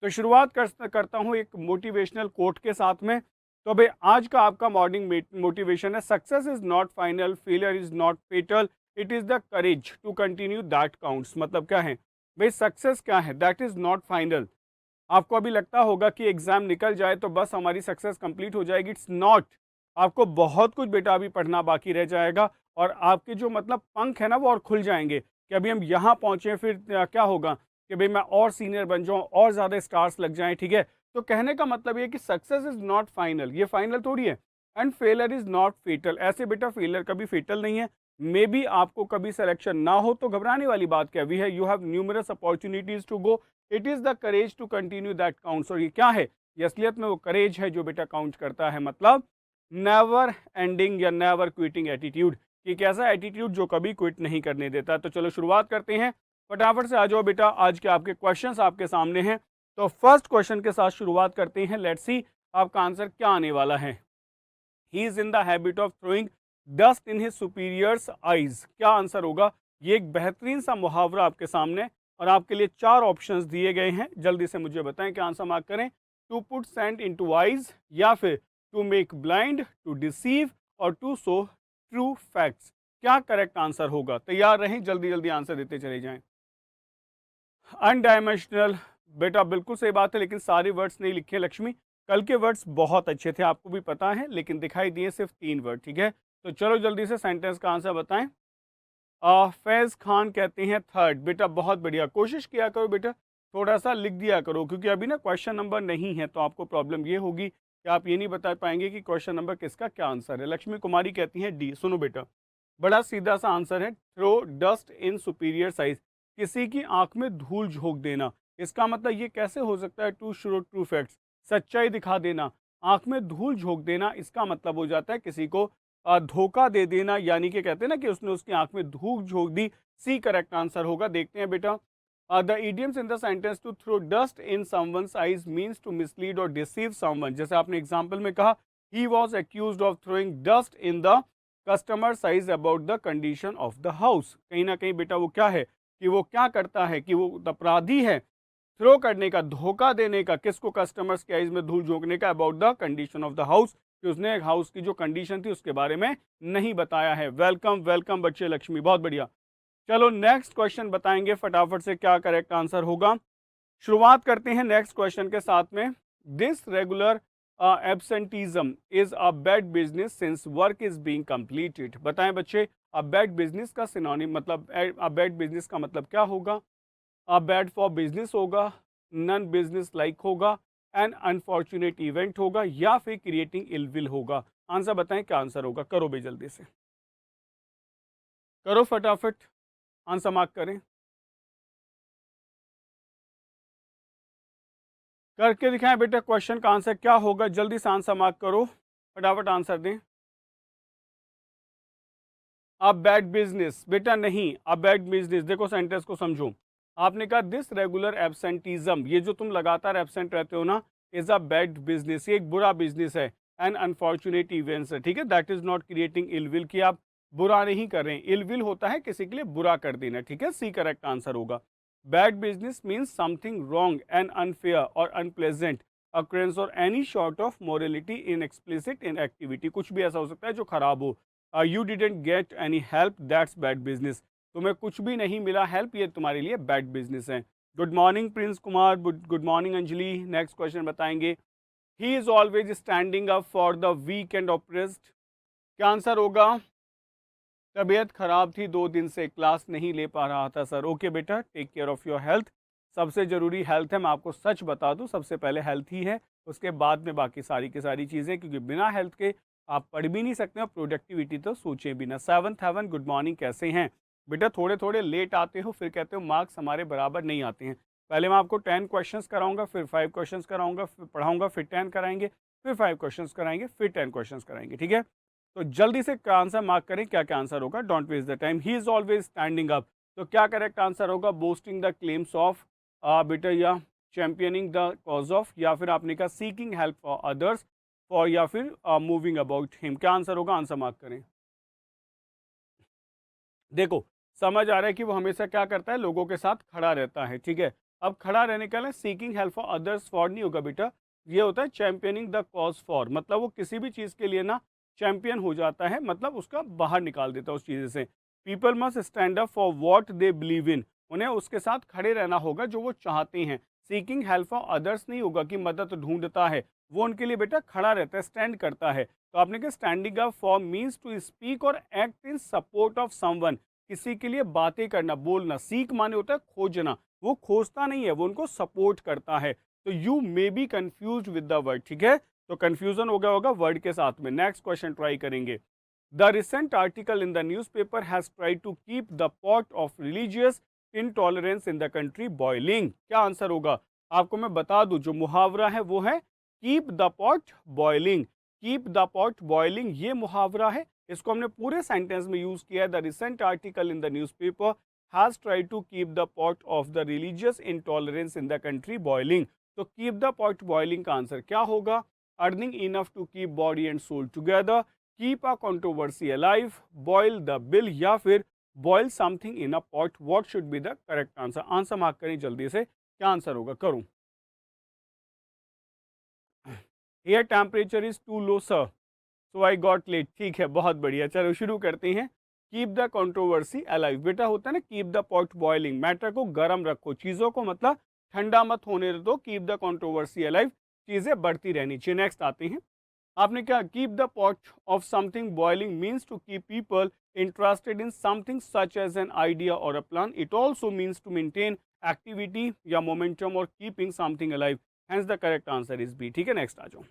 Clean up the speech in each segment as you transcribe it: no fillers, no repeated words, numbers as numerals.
तो शुरुआत करता हूँ एक मोटिवेशनल कोट के साथ में। तो भाई आज का आपका मॉर्निंग मोटिवेशन है, success is not final, failure is not fatal, it is the courage to continue that counts. मतलब क्या है भाई, सक्सेस क्या है, दैट इज़ नॉट फाइनल। आपको अभी लगता होगा कि एग्ज़ाम निकल जाए तो बस हमारी सक्सेस कंप्लीट हो जाएगी, इट्स नॉट। आपको बहुत कुछ बेटा अभी पढ़ना बाकी रह जाएगा, और आपके जो मतलब पंख है ना वो और खुल जाएंगे कि अभी हम यहाँ पहुँचे, फिर क्या होगा कि भाई मैं और सीनियर बन जाऊँ, और ज़्यादा स्टार्स लग जाएँ, ठीक है। तो कहने का मतलब ये है कि सक्सेस इज़ नॉट फाइनल, ये फाइनल थोड़ी है। And failure is not fatal, ऐसे बेटा फेलियर कभी फेटल नहीं है। मे बी आपको कभी सिलेक्शन ना हो तो घबराने वाली बात क्या भी है, you have numerous opportunities to go, it is the courage to continue that counts. और ये क्या है, ये असलियत में वो करेज है जो बेटा काउंट करता है। मतलब नेवर एंडिंग या नेवर क्विटिंग एटीट्यूड, कि कैसा एटीट्यूड जो कभी क्विट नहीं करने देता। तो चलो शुरुआत करते हैं, फटाफट से आ जाओ बेटा, आज के आपके क्वेश्चंस आपके सामने हैं। तो फर्स्ट क्वेश्चन के साथ शुरुआत करते हैं, लेट्स सी आपका आंसर क्या आने वाला है। He is in the habit of throwing dust in his superiors eyes. क्या आंसर होगा, ये एक बेहतरीन सा मुहावरा आपके सामने, और आपके लिए चार ऑप्शंस दिए गए हैं, जल्दी से मुझे बताएं क्या आंसर मार्क करें। To put sand into eyes, या फिर to make blind, to deceive, और टू सो ट्रू फैक्ट्स। क्या करेक्ट आंसर होगा, तैयार रहें, जल्दी जल्दी आंसर देते चले जाएं। अनडायमेंशनल, बेटा बिल्कुल सही बात है, लेकिन सारे वर्ड्स नहीं लिखे लक्ष्मी। कल के वर्ड्स बहुत अच्छे थे, आपको भी पता है, लेकिन दिखाई दिए सिर्फ 3 वर्ड, ठीक है। तो चलो जल्दी से सेंटेंस का आंसर बताएं। फैज़ खान कहते हैं थर्ड। बेटा बहुत बढ़िया, कोशिश किया करो बेटा, थोड़ा सा लिख दिया करो, क्योंकि अभी ना क्वेश्चन नंबर नहीं है, तो आपको प्रॉब्लम ये होगी कि आप ये नहीं बता पाएंगे कि क्वेश्चन नंबर किसका क्या आंसर है। लक्ष्मी कुमारी कहती हैं डी। सुनो बेटा, बड़ा सीधा सा आंसर है, throw dust in superior's eyes, किसी की आंख में धूल झोंक देना। इसका मतलब ये कैसे हो सकता है, टू शो ट्रू फैक्ट्स, सच्चाई दिखा देना। आंख में धूल झोंक देना, इसका मतलब हो जाता है किसी को धोखा दे देना, यानी कि कहते हैं ना कि उसने उसकी आंख में धूल झोंक दी। सी करेक्ट आंसर होगा। देखते हैं बेटा, the idioms in the sentence to throw dust in someone's eyes means to mislead और डिसीव समवन। जैसे आपने एग्जाम्पल में कहा, he was accused of throwing dust in the customer's eyes about the condition of the house. कहीं ना कहीं बेटा वो क्या है कि वो क्या करता है कि वो अपराधी है, थ्रो करने का, धोखा देने का, किसको, कस्टमर्स के आइज में धूल झोंकने का, about the condition of the house, कि उसने एक हाउस की जो कंडीशन थी उसके बारे में नहीं बताया है। वेलकम वेलकम बच्चे लक्ष्मी, बहुत बढ़िया। चलो नेक्स्ट क्वेश्चन बताएंगे फटाफट से क्या करेक्ट आंसर होगा। शुरुआत करते हैं नेक्स्ट क्वेश्चन के साथ में। This regular absenteeism is a bad business since work is being completed. बताएं बच्चे, अ बैड बिजनेस का सिनोनिम मतलब, अ बैड बिजनेस का मतलब क्या होगा। बैड फॉर बिजनेस होगा, नन बिजनेस लाइक होगा, एन अनफॉर्चुनेट इवेंट होगा, या फिर क्रिएटिंग इलविल होगा। आंसर बताएं क्या आंसर होगा, करो भाई जल्दी से, करो फटाफट, आंसर मार्क करें, करके दिखाएं बेटा। क्वेश्चन का आंसर क्या होगा, जल्दी से आंसर मार्क करो, फटाफट आंसर दें। अब बैड बिजनेस, बेटा नहीं, अब बैड बिजनेस, देखो सेंटेंस को समझो। आपने कहा दिस रेगुलर एब्सेंटीज्म, ये जो तुम लगातार एब्सेंट रहते हो ना, इज अ बैड बिजनेस, ये एक बुरा बिजनेस है। एन अनफॉर्चुनेट इवेंट्स है, ठीक है, that is not creating ill will, कि आप बुरा नहीं कर रहे हैं। इलविल होता है किसी के लिए बुरा कर देना, ठीक है। सी करेक्ट आंसर होगा। Bad business means something wrong and unfair और अनप्लेजेंट occurrence और any short of morality in explicit in activity, कुछ भी ऐसा हो सकता है जो खराब हो। You didn't get any help, that's bad business, तुम्हें कुछ भी नहीं मिला हेल्प, ये तुम्हारे लिए बैड बिजनेस है। Good morning Prince Kumar, good morning Anjali. Next question बताएंगे। He is always standing up for the weak and oppressed. क्या आंसर होगा। तबीयत खराब थी, 2 दिन से क्लास नहीं ले पा रहा था सर। ओके बेटा, take care of your health, सबसे ज़रूरी हेल्थ है। मैं आपको सच बता दूं, सबसे पहले हेल्थ ही है, उसके बाद में बाकी सारी की सारी चीज़ें, क्योंकि बिना हेल्थ के आप पढ़ भी नहीं सकते और प्रोडक्टिविटी तो सोचें भी ना। सेवंथ हेवन, गुड मॉर्निंग, कैसे हैं बेटा। थोड़े थोड़े लेट आते हो, फिर कहते हो मार्क्स हमारे बराबर नहीं आते हैं। पहले मैं आपको 10 क्वेश्चंस कराऊंगा, फिर 5 क्वेश्चंस कराऊंगा, फिर पढ़ाऊंगा, फिर 10 कराएंगे, फिर 5 क्वेश्चंस कराएंगे, फिर 10 क्वेश्चंस कराएंगे, ठीक है। तो जल्दी से आंसर मार्क करें, क्या क्या आंसर होगा, don't waste the time. He is always standing up, तो क्या करेक्ट आंसर होगा। बोस्टिंग द क्लेम्स ऑफ, बेटा, या चैंपियनिंग द कॉज ऑफ, या फिर आपने कहा सीकिंग हेल्प फॉर अदर्स, और या फिर मूविंग अबाउट हिम। क्या आंसर होगा, आंसर मार्क करें। देखो समझ आ रहा है कि वो हमेशा क्या करता है, लोगों के साथ खड़ा रहता है, ठीक है। अब खड़ा रहने का ना seeking help for others for नहीं होगा बेटा, ये होता है चैंपियनिंग द कॉज फॉर, मतलब वो किसी भी चीज़ के लिए ना चैंपियन हो जाता है, मतलब उसका बाहर निकाल देता है उस चीज़ से। People must stand up for what they believe in, उन्हें उसके साथ खड़े रहना होगा जो वो चाहते हैं। सीकिंग हेल्प फॉर अदर्स नहीं होगा कि मदद ढूंढता है, वो उनके लिए बेटा खड़ा रहता है, स्टैंड करता है। तो आपने कहा standing up for means to speak और act in support of someone, किसी के लिए बातें करना, बोलना। सीक माने होता है खोजना, वो खोजता नहीं है, वो उनको सपोर्ट करता है। तो you may be confuse with the word, ठीक है, तो कंफ्यूजन हो गया होगा वर्ड के साथ में। नेक्स्ट क्वेश्चन ट्राई करेंगे। The recent article in the newspaper has tried to keep the pot of religious intolerance in the country boiling. क्या आंसर होगा? आपको मैं बता दूं, जो मुहावरा है वो है keep the pot boiling. Keep the pot boiling ये मुहावरा है, इसको हमने पूरे सेंटेंस में यूज किया है। The recent article in the newspaper has tried to keep the pot of the religious intolerance in the country boiling। तो keep the pot boiling का आंसर क्या होगा? earning enough to keep body and soul together, keep a controversy alive, boil the bill, या फिर boil something in a pot। what should be the correct answer? Answer mark करें जल्दी से, क्या answer होगा? करूं? Air temperature is too low sir, so I got late. ठीक है, बहुत बढ़िया, चलो शुरू करते हैं। कीप द कंट्रोवर्सी अलाइव, बेटा होता है ना keep the pot boiling, matter को गर्म रखो, चीज़ों को मतलब ठंडा मत होने दो। कीप द कंट्रोवर्सी अलाइव, चीज़ें बढ़ती रहनी चाहिए। नेक्स्ट आते हैं, आपने क्या keep the pot of something boiling means to keep people interested in something such as an idea और a plan. It also means to maintain activity या मोमेंटम और keeping something alive. Hence the correct answer is B. ठीक है, next आ जाओ।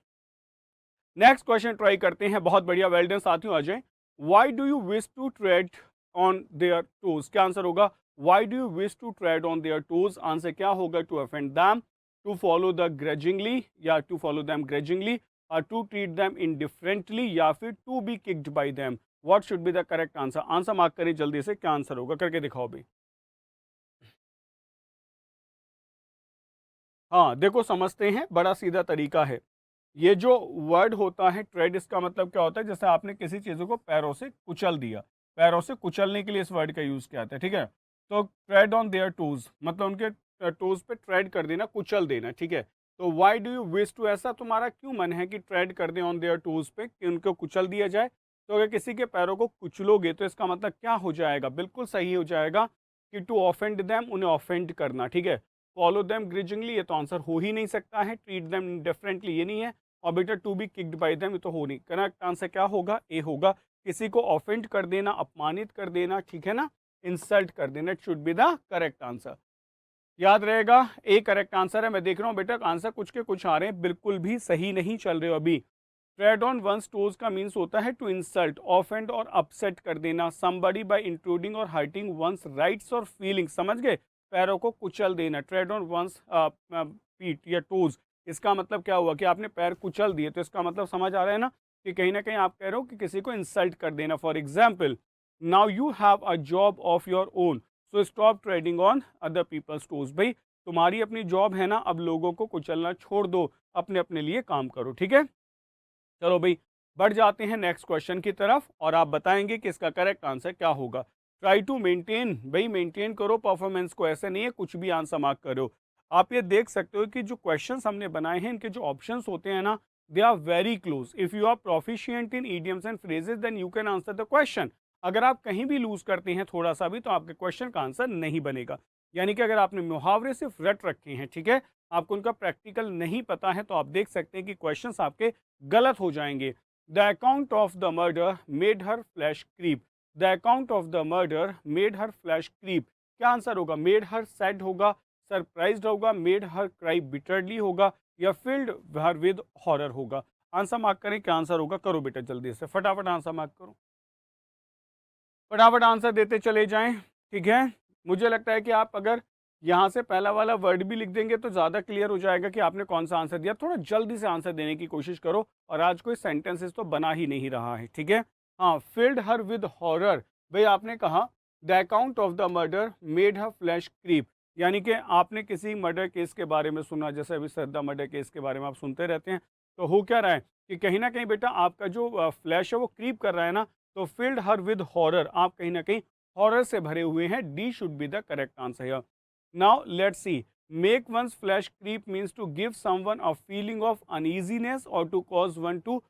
Next question try करते हैं, बहुत बढ़िया, वेल डन साथियों, आ जाएं। Why do you wish to tread on their toes, क्या आंसर होगा? Why do you wish to tread on their toes, answer क्या होगा? To offend them, to follow the grudgingly या टू फॉलो दैम ग्रेजिंगली, और to treat them indifferently, या फिर to be kicked by them. What should be the correct answer? Answer mark करें जल्दी से, क्या आंसर होगा? करके दिखाओ भाई। हाँ देखो, समझते हैं, बड़ा सीधा तरीका है। ये जो वर्ड होता है ट्रेड, इसका मतलब क्या होता है? जैसे आपने किसी चीज़ को पैरों से कुचल दिया, पैरों से कुचलने के लिए इस वर्ड का यूज़ किया जाता है, ठीक है। तो ट्रेड ऑन देयर टोज मतलब उनके टोज पे ट्रेड कर देना, कुचल देना, ठीक है। तो why do you wish to, ऐसा तुम्हारा क्यों मन है कि ट्रेड कर दें ऑन देयर टोज पे, कि उनको कुचल दिया जाए? तो अगर किसी के पैरों को कुचलोगे तो इसका मतलब क्या हो जाएगा? बिल्कुल सही हो जाएगा कि टू ऑफेंड दैम, उन्हें ऑफेंड करना, ठीक है। फॉलो देम ग्रिजिंगली, ये तो आंसर हो ही नहीं सकता है। ट्रीट देम डिफरेंटली, ये नहीं है। और बेटा to be kicked by them, ये तो हो नहीं। करेक्ट आंसर क्या होगा? ए होगा। किसी को ऑफेंड कर देना, अपमानित कर देना, ठीक है ना, इंसल्ट कर देना, it should be the correct answer. याद रहेगा, ए करेक्ट आंसर है। मैं देख रहा हूँ बेटा आंसर कुछ के कुछ आ रहे हैं, बिल्कुल भी सही नहीं चल रहे हो अभी। ट्रेड ऑन वंस टोज का मीन्स होता है टू इंसल्ट, ऑफेंड और अपसेट कर देना समबडी बाय इंट्रूडिंग और हर्टिंग वंस राइट्स और फीलिंग्स, समझ गए? पैरों को कुचल देना, ट्रेड ऑन वंस पीट या टोज, इसका मतलब क्या हुआ कि आपने पैर कुचल दिए। तो इसका मतलब समझ आ रहा है ना कि कहीं ना कहीं आप कह रहे हो कि किसी को इंसल्ट कर देना। For example, now you have a job of your own, so stop treading on other people's toes. भाई तुम्हारी अपनी जॉब है ना, अब लोगों को कुचलना छोड़ दो, अपने अपने लिए काम करो, ठीक है। चलो भाई, बढ़ जाते हैं नेक्स्ट क्वेश्चन की तरफ, और आप बताएंगे कि इसका करेक्ट आंसर क्या होगा। ट्राई टू मेंटेन, भाई मेंटेन करो परफॉर्मेंस को, ऐसे नहीं है कुछ भी आंसर मार्क करो। आप ये देख सकते हो कि जो क्वेश्चंस हमने बनाए हैं, इनके जो ऑप्शंस होते हैं ना, they are very close. If you are proficient in idioms and phrases then you can answer the question. अगर आप कहीं भी लूज करते हैं थोड़ा सा भी, तो आपके क्वेश्चन का आंसर नहीं बनेगा। यानी कि अगर आपने मुहावरे सिर्फ रट रखे हैं, ठीक है, आपको उनका प्रैक्टिकल नहीं पता है, तो आप देख सकते हैं कि क्वेश्चंस आपके गलत हो जाएंगे। The account of the murder made her flesh creep, the account of the murder made her flesh creep, क्या आंसर होगा? मेड हर सैड होगा, सरप्राइज्ड होगा, मेड हर क्राई बिटरली होगा, या फिल्ड हर विद हॉरर होगा। Answer mark करें, क्या answer होगा? करो बेटा जल्दी से, फटाफट आंसर मार्क करो, फटाफट आंसर देते चले जाएं, ठीक है। मुझे लगता है कि आप अगर यहाँ से पहला वाला वर्ड भी लिख देंगे तो ज़्यादा क्लियर हो जाएगा कि आपने कौन सा आंसर दिया। थोड़ा जल्दी से आंसर देने की कोशिश करो, और आज कोई सेंटेंसेस तो बना ही नहीं रहा है, ठीक है। हाँ, फिल्ड हर विद हॉरर, भाई आपने कहा the account of the murder made her flesh creep, यानी कि आपने किसी मर्डर केस के बारे में सुना, जैसे अभी सरदा मर्डर केस के बारे में आप सुनते रहते हैं, तो हो क्या रहा है कि कहीं ना कहीं बेटा आपका जो फ्लैश है वो क्रीप कर रहा है ना। तो फिल्ड हर विद हॉरर, आप कहीं ना कहीं हॉरर से भरे हुए हैं। D should be the correct answer here. Now let's see, make one's flesh creep means to give someone a feeling of uneasiness और to cause one to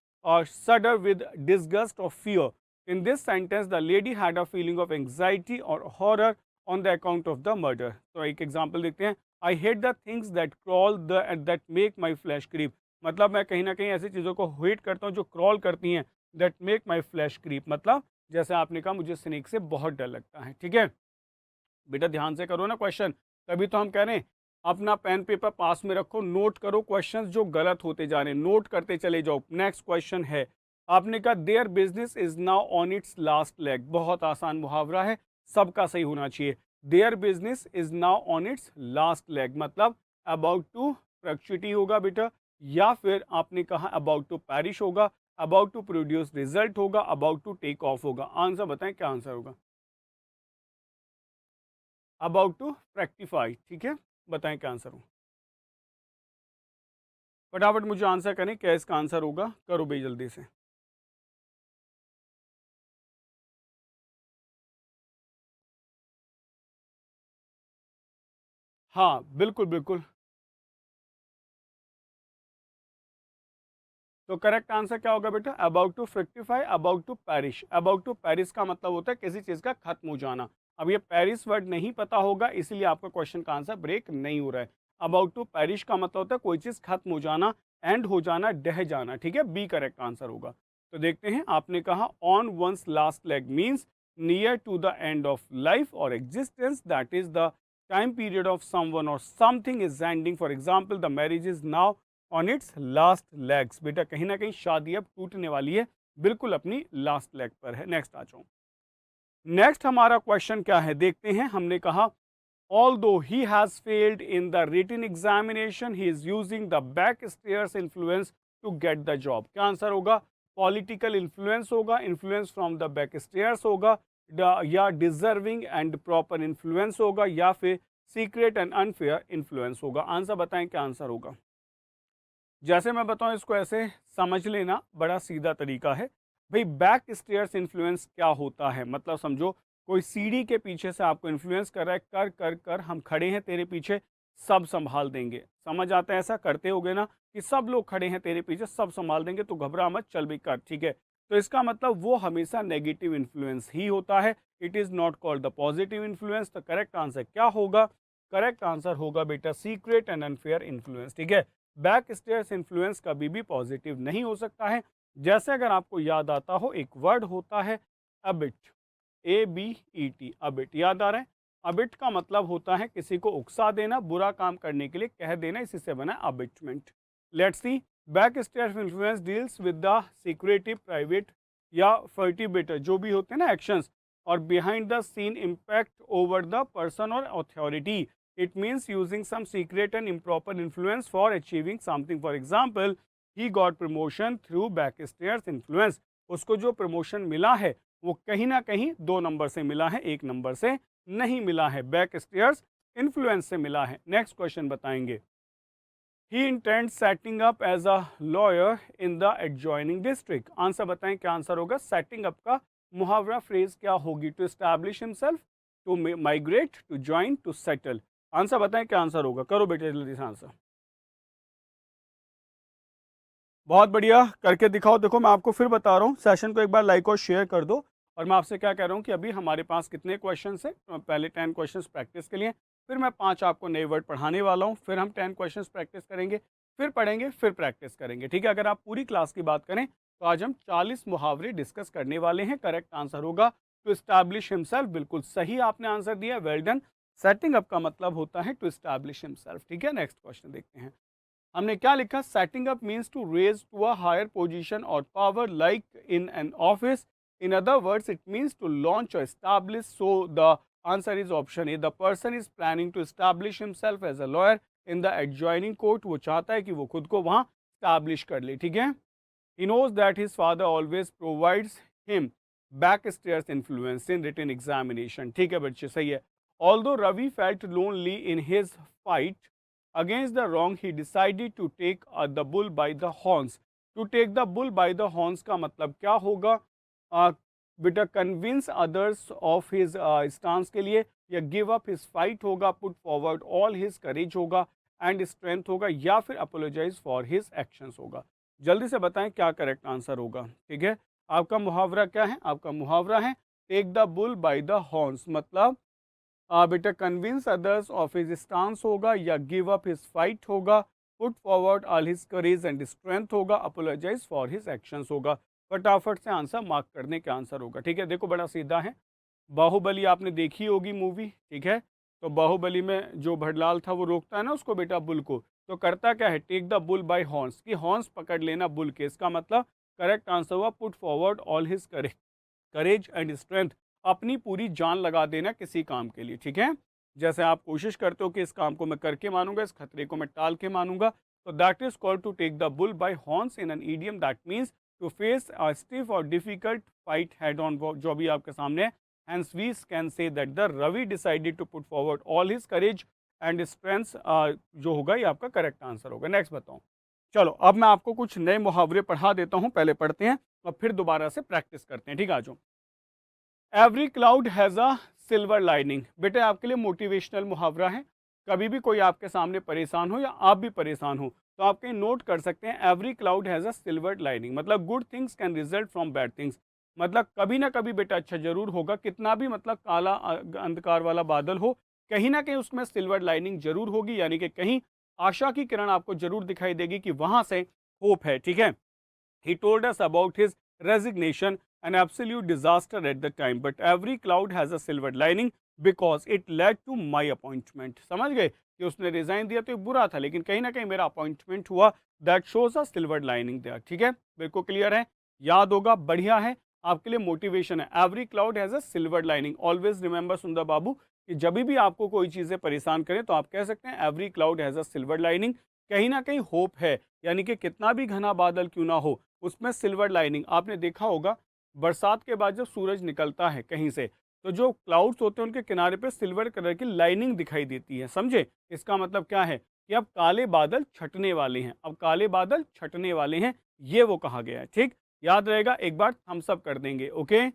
shudder with disgust or fear. In this sentence, the lady had a feeling of anxiety or horror on the account of the murder. तो एक example देखते हैं. I hate the things that crawl that make my flesh creep. मतलब मैं कहीं ना कहीं ऐसी चीज़ों को हेट करता हूँ जो क्रॉल करती हैं. That make my flesh creep. मतलब जैसे आपने कहा मुझे स्नेक से बहुत डर लगता है. ठीक है, बेटा ध्यान से करो ना क्वेश्चन. तभी तो हम कह रहे हैं अपना पेन पेपर पास में रखो, नोट करो क्वेश्चंस जो गलत होते जा रहे हैं, नोट करते चले जाओ. नेक्स्ट क्वेश्चन है, आपने कहा their business is now on its last leg. बहुत आसान मुहावरा है, सबका सही होना चाहिए. Their business is now on its last leg मतलब अबाउट टू फ्रक्चुटी होगा बेटा, या फिर आपने कहा अबाउट टू पैरिश होगा, अबाउट टू प्रोड्यूस रिजल्ट होगा, अबाउट टू टेक ऑफ होगा. आंसर बताएं क्या आंसर होगा. About to fructify. ठीक है, बताएं क्या आंसर हो. फटाफट मुझे आंसर करें क्या इसका आंसर होगा. करो भाई जल्दी से. हाँ बिल्कुल बिल्कुल. तो करेक्ट आंसर क्या होगा बेटा. About to fructify, about to perish. About to perish का मतलब होता है किसी चीज़ का खत्म हो जाना. अब ये पैरिस वर्ड नहीं पता होगा इसीलिए आपका क्वेश्चन का आंसर ब्रेक नहीं हो रहा है. अबाउट टू पैरिश का मतलब होता है कोई चीज़ खत्म हो जाना, एंड हो जाना, डह जाना. ठीक है, बी करेक्ट आंसर होगा. तो देखते हैं, आपने कहा on one's last leg means near to the end of life और existence, that is the time period of someone और something is ending. For example the marriage is now on its last legs. बेटा कहीं ना कहीं शादी अब टूटने वाली है, बिल्कुल अपनी लास्ट लेग पर है. नेक्स्ट आ जाऊं. नेक्स्ट हमारा क्वेश्चन क्या है देखते हैं. हमने कहा although he has failed in the written examination he is using the backstairs influence to get the job. क्या आंसर होगा. पॉलिटिकल इन्फ्लुएंस होगा, इन्फ्लुएंस फ्रॉम द बैकस्टेयर्स होगा, या डिजर्विंग एंड प्रॉपर इन्फ्लुएंस होगा, या फिर सीक्रेट एंड अनफेयर इन्फ्लुएंस होगा. Answer बताएं क्या आंसर होगा. जैसे मैं बताऊं इसको ऐसे समझ लेना, बड़ा सीधा तरीका है भाई. बैक स्टेयर्स इन्फ्लुएंस क्या होता है मतलब समझो कोई सीढ़ी के पीछे से आपको इन्फ्लुएंस कर रहा है, कर कर कर हम खड़े हैं तेरे पीछे, सब संभाल देंगे. समझ आता है ऐसा करते होगे ना कि सब लोग खड़े हैं तेरे पीछे, सब संभाल देंगे, तो घबरा मत, चल भी कर. ठीक है, तो इसका मतलब वो हमेशा नेगेटिव इन्फ्लुएंस ही होता है. It is not called the positive influence. तो करेक्ट आंसर क्या होगा. करेक्ट आंसर होगा बेटा सीक्रेट एंड अनफेयर इन्फ्लुएंस. ठीक है, बैक स्टेयर्स इन्फ्लुएंस कभी भी पॉजिटिव नहीं हो सकता है. जैसे अगर आपको याद आता हो एक वर्ड होता है अबिट, ABET, अबिट. याद आ रहा है. अबिट का मतलब होता है किसी को उकसा देना, बुरा काम करने के लिए कह देना, इसी से बना abetment. Let's see. Back stairs influence deals with the secretive, private या फर्टिबेटर जो भी होते हैं ना एक्शंस, और behind the scene impact over the person और authority. It means using some secret and improper influence for achieving something. For example, he got promotion through backstairs influence. उसको जो प्रमोशन मिला है वो कहीं ना कहीं 2 नंबर से मिला है, 1 नंबर से नहीं मिला है, बैकस्टेयर्स इन्फ्लुएंस से मिला है. नेक्स्ट क्वेश्चन बताएंगे. He intend setting up as a lawyer in the adjoining district. Answer बताएं क्या आंसर होगा. सेटिंग अप का मुहावरा फ्रेज क्या होगी. To establish himself, to migrate, to join, to settle. Answer बताएं क्या आंसर होगा. करो बेटे जल्दी से आंसर. बहुत बढ़िया, करके दिखाओ. देखो मैं आपको फिर बता रहा हूँ, सेशन को एक बार लाइक और शेयर कर दो. और मैं आपसे क्या कह रहा हूँ कि अभी हमारे पास कितने क्वेश्चंस हैं. पहले 10 क्वेश्चंस प्रैक्टिस के लिए, फिर मैं 5 आपको नए वर्ड पढ़ाने वाला हूँ, फिर हम 10 क्वेश्चंस प्रैक्टिस करेंगे, फिर पढ़ेंगे, फिर प्रैक्टिस करेंगे. ठीक है, अगर आप पूरी क्लास की बात करें तो आज हम 40 मुहावरे डिस्कस करने वाले हैं. करेक्ट आंसर होगा टू एस्टैब्लिश हिमसेल्फ. बिल्कुल सही आपने आंसर दिया, वेल डन. सेटिंग अप का मतलब होता है टू एस्टैब्लिश हिमसेल्फ. ठीक है, नेक्स्ट क्वेश्चन देखते हैं. हमने क्या लिखा. Setting up means to raise to a higher position और power like in an office. In other words it means to launch और establish. So the answer is option A. The person is planning to establish himself as a lawyer in the adjoining court. वो चाहता है कि वो खुद को वहाँ establish कर ले. ठीक है. He knows that his father always provides him backstairs influence in written examination. ठीक है बच्चे, सही है. Although Ravi felt lonely in his fight against the wrong, he decided to take the bull by the horns. To take the bull by the horns का मतलब क्या होगा. बेटा convince others of his stance के लिए, या गिव अप हिज फाइट होगा, put forward all his करेज होगा एंड स्ट्रेंथ होगा, या फिर अपोलोजाइज फॉर हिज एक्शंस होगा। जल्दी से बताएं क्या करेक्ट आंसर होगा। ठीक है, आपका मुहावरा क्या है? आपका मुहावरा है take the bull by the horns, मतलब बेटा convince others of his stance होगा, या गिव अप हिज फाइट होगा, put forward all his courage and strength होगा, अपोलोजाइज फॉर हिज एक्शंस होगा। फटाफट से आंसर मार्क करने का आंसर होगा। ठीक है, देखो बड़ा सीधा है। बाहुबली आपने देखी होगी मूवी, ठीक है, तो बाहुबली में जो भटलाल था वो रोकता है ना उसको बेटा बुल को, तो करता क्या है? Take the bull by horns, की हॉर्न्स पकड़ लेना बुल के। इसका मतलब करेक्ट आंसर हुआ put forward all his courage and strength, अपनी पूरी जान लगा देना किसी काम के लिए। ठीक है, जैसे आप कोशिश करते हो कि इस काम को मैं करके मानूंगा, इस खतरे को मैं टाल के मानूंगा, तो that is called to take the bull by horns in an idiom, that means to face a stiff और डिफिकल्ट फाइट हेड ऑन, जो भी आपके सामने है। Hence we can say that the Ravi decided to put forward all his courage and strengths, जो होगा ये आपका करेक्ट आंसर होगा। नेक्स्ट बताओ। चलो अब मैं आपको कुछ नए मुहावरे पढ़ा देता हूँ, पहले पढ़ते हैं और फिर दोबारा से प्रैक्टिस करते हैं। ठीक है, आ जाओ। Every cloud has a silver lining, बेटे आपके लिए मोटिवेशनल मुहावरा है। कभी भी कोई आपके सामने परेशान हो या आप भी परेशान हो तो आप कहीं नोट कर सकते हैं every cloud has a silver lining, मतलब good things can result from bad things, मतलब कभी ना कभी बेटा अच्छा जरूर होगा, कितना भी मतलब काला अंधकार वाला बादल हो, कहीं ना कहीं उसमें सिल्वर लाइनिंग जरूर होगी, यानी कि कहीं आशा की किरण आपको जरूर दिखाई देगी कि वहां से होप है। ठीक है, he told us about his resignation, an absolute disaster at the time, but every cloud has a silver lining because it led to my appointment। समझ गए कि उसने रिजाइन दिया तो ये बुरा था, लेकिन कहीं ना कहीं मेरा अपॉइंटमेंट हुआ, that shows a silver lining there. ठीक है, बिल्कुल क्लियर है, याद होगा, बढ़िया है, आपके लिए मोटिवेशन है। Every cloud has a silver lining, always remember सुंदर बाबू कि जब भी आपको कोई चीजें परेशान करें तो आप कह सकते हैं every cloud has a silver lining, कहीं ना कहीं होप है, यानी कि कितना भी घना बादल क्यों ना हो उसमें सिल्वर लाइनिंग। आपने देखा होगा बरसात के बाद जब सूरज निकलता है कहीं से, तो जो क्लाउड्स होते हैं उनके किनारे पे सिल्वर कलर की लाइनिंग दिखाई देती है। समझे, इसका मतलब क्या है कि अब काले बादल छटने वाले हैं, अब काले बादल छटने वाले हैं, ये वो कहा गया है। ठीक, याद रहेगा, एक बार हम सब कर देंगे। Okay,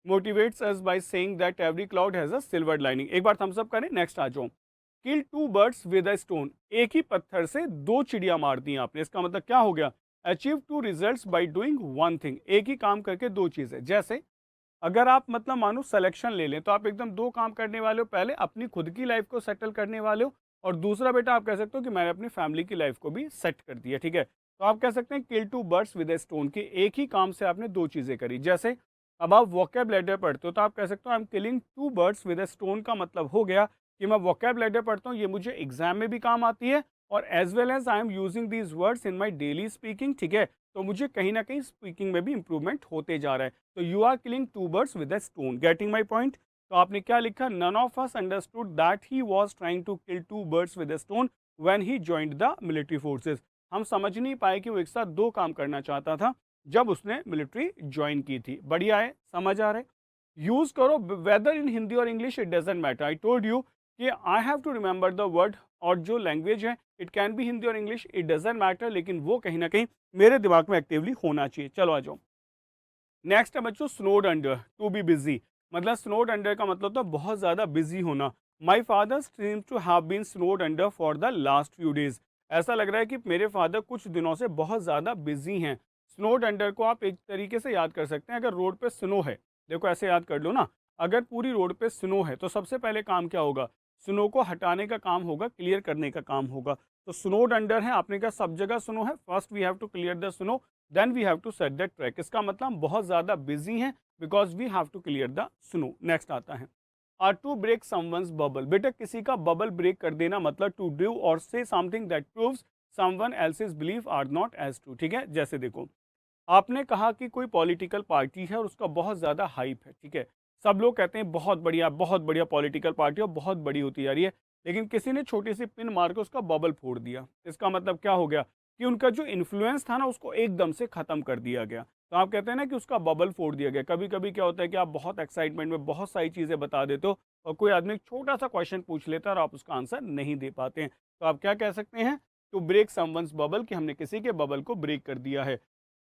motivates us by saying that every cloud has a silver lining, एक बार थम्स अप करें। नेक्स्ट आ जाओ। Kill two birds with a stone, एक ही पत्थर से दो चिड़िया मार दी आपने, इसका मतलब क्या हो गया? Achieve two results by doing one thing, एक ही काम करके दो चीजें। जैसे अगर आप मतलब मानो सिलेक्शन ले लें तो आप एकदम दो काम करने वाले हो, पहले अपनी खुद की लाइफ को सेटल करने वाले हो, और दूसरा बेटा आप कह सकते हो कि मैंने अपनी फैमिली की लाइफ को भी सेट कर दिया। ठीक है, तो आप कह सकते हैं kill two birds with a stone, की एक ही काम से आपने दो चीजें करी। जैसे अब आप वोकैबुलरी पढ़ते हो तो आप कह सकते हो I am killing two birds with a stone, का मतलब हो गया कि मैं वोकैबुलरी पढ़ता हूँ, ये मुझे एग्जाम में भी काम आती है, और as well as I am using these words in my daily speaking. ठीक है, तो मुझे कहीं ना कहीं स्पीकिंग में भी इंप्रूवमेंट होते जा रहा है। तो you are killing two birds with a stone, getting my point. तो आपने क्या लिखा? None of us understood that he was trying to kill two birds with a stone when he joined the military forces, हम समझ नहीं पाए कि वो एक साथ दो काम करना चाहता था जब उसने मिलिट्री ज्वाइन की थी। बढ़िया है, समझ आ रहा है। यूज करो वेदर इन हिंदी और English, it doesn't matter. I told you कि I have to remember the word, और जो लैंग्वेज है इट कैन बी हिंदी और इंग्लिश, इट डजेंट मैटर, लेकिन वो कहीं ना कहीं मेरे दिमाग में एक्टिवली होना चाहिए। चलो आ जाओ। नेक्स्ट है बच्चों स्नोड अंडर, टू बी बिजी, मतलब स्नोड अंडर का मतलब तो बहुत ज्यादा बिजी होना। My father seems to have been snowed under for the last few days, ऐसा लग रहा है कि मेरे फादर कुछ दिनों से बहुत ज्यादा बिजी हैं। स्नोड अंडर को आप एक तरीके से याद कर सकते हैं, अगर रोड पे स्नो है, देखो ऐसे याद कर लो ना, अगर पूरी रोड पे स्नो है तो सबसे पहले काम क्या होगा? स्नो को हटाने का काम होगा, क्लियर करने का काम होगा। तो स्नोड अंडर है, आपने कहा सब जगह स्नो है, first we have to clear the snow, then we have to set the track. इसका मतलब हम बहुत ज्यादा बिजी हैं because we have to clear the snow. Next आता है are to break someone's bubble, बेटा किसी का बबल ब्रेक कर देना मतलब to do or say something that proves someone else's belief are not as true. ठीक है, जैसे देखो आपने कहा कि कोई पॉलिटिकल पार्टी है और उसका बहुत ज्यादा हाइप है। ठीक है, सब लोग कहते हैं बहुत बढ़िया पॉलिटिकल पार्टी और बहुत बड़ी होती जा रही है, लेकिन किसी ने छोटी सी पिन मार के उसका बबल फोड़ दिया। इसका मतलब क्या हो गया कि उनका जो इन्फ्लुएंस था ना उसको एकदम से खत्म कर दिया गया। तो आप कहते हैं ना कि उसका बबल फोड़ दिया गया। कभी कभी क्या होता है कि आप बहुत एक्साइटमेंट में बहुत सारी चीजें बता देते हो और कोई आदमी एक छोटा सा क्वेश्चन पूछ लेता है और आप उसका आंसर नहीं दे पाते हैं, तो आप क्या कह सकते हैं? टू ब्रेक समवंस बबल, कि हमने किसी के बबल को ब्रेक कर दिया है।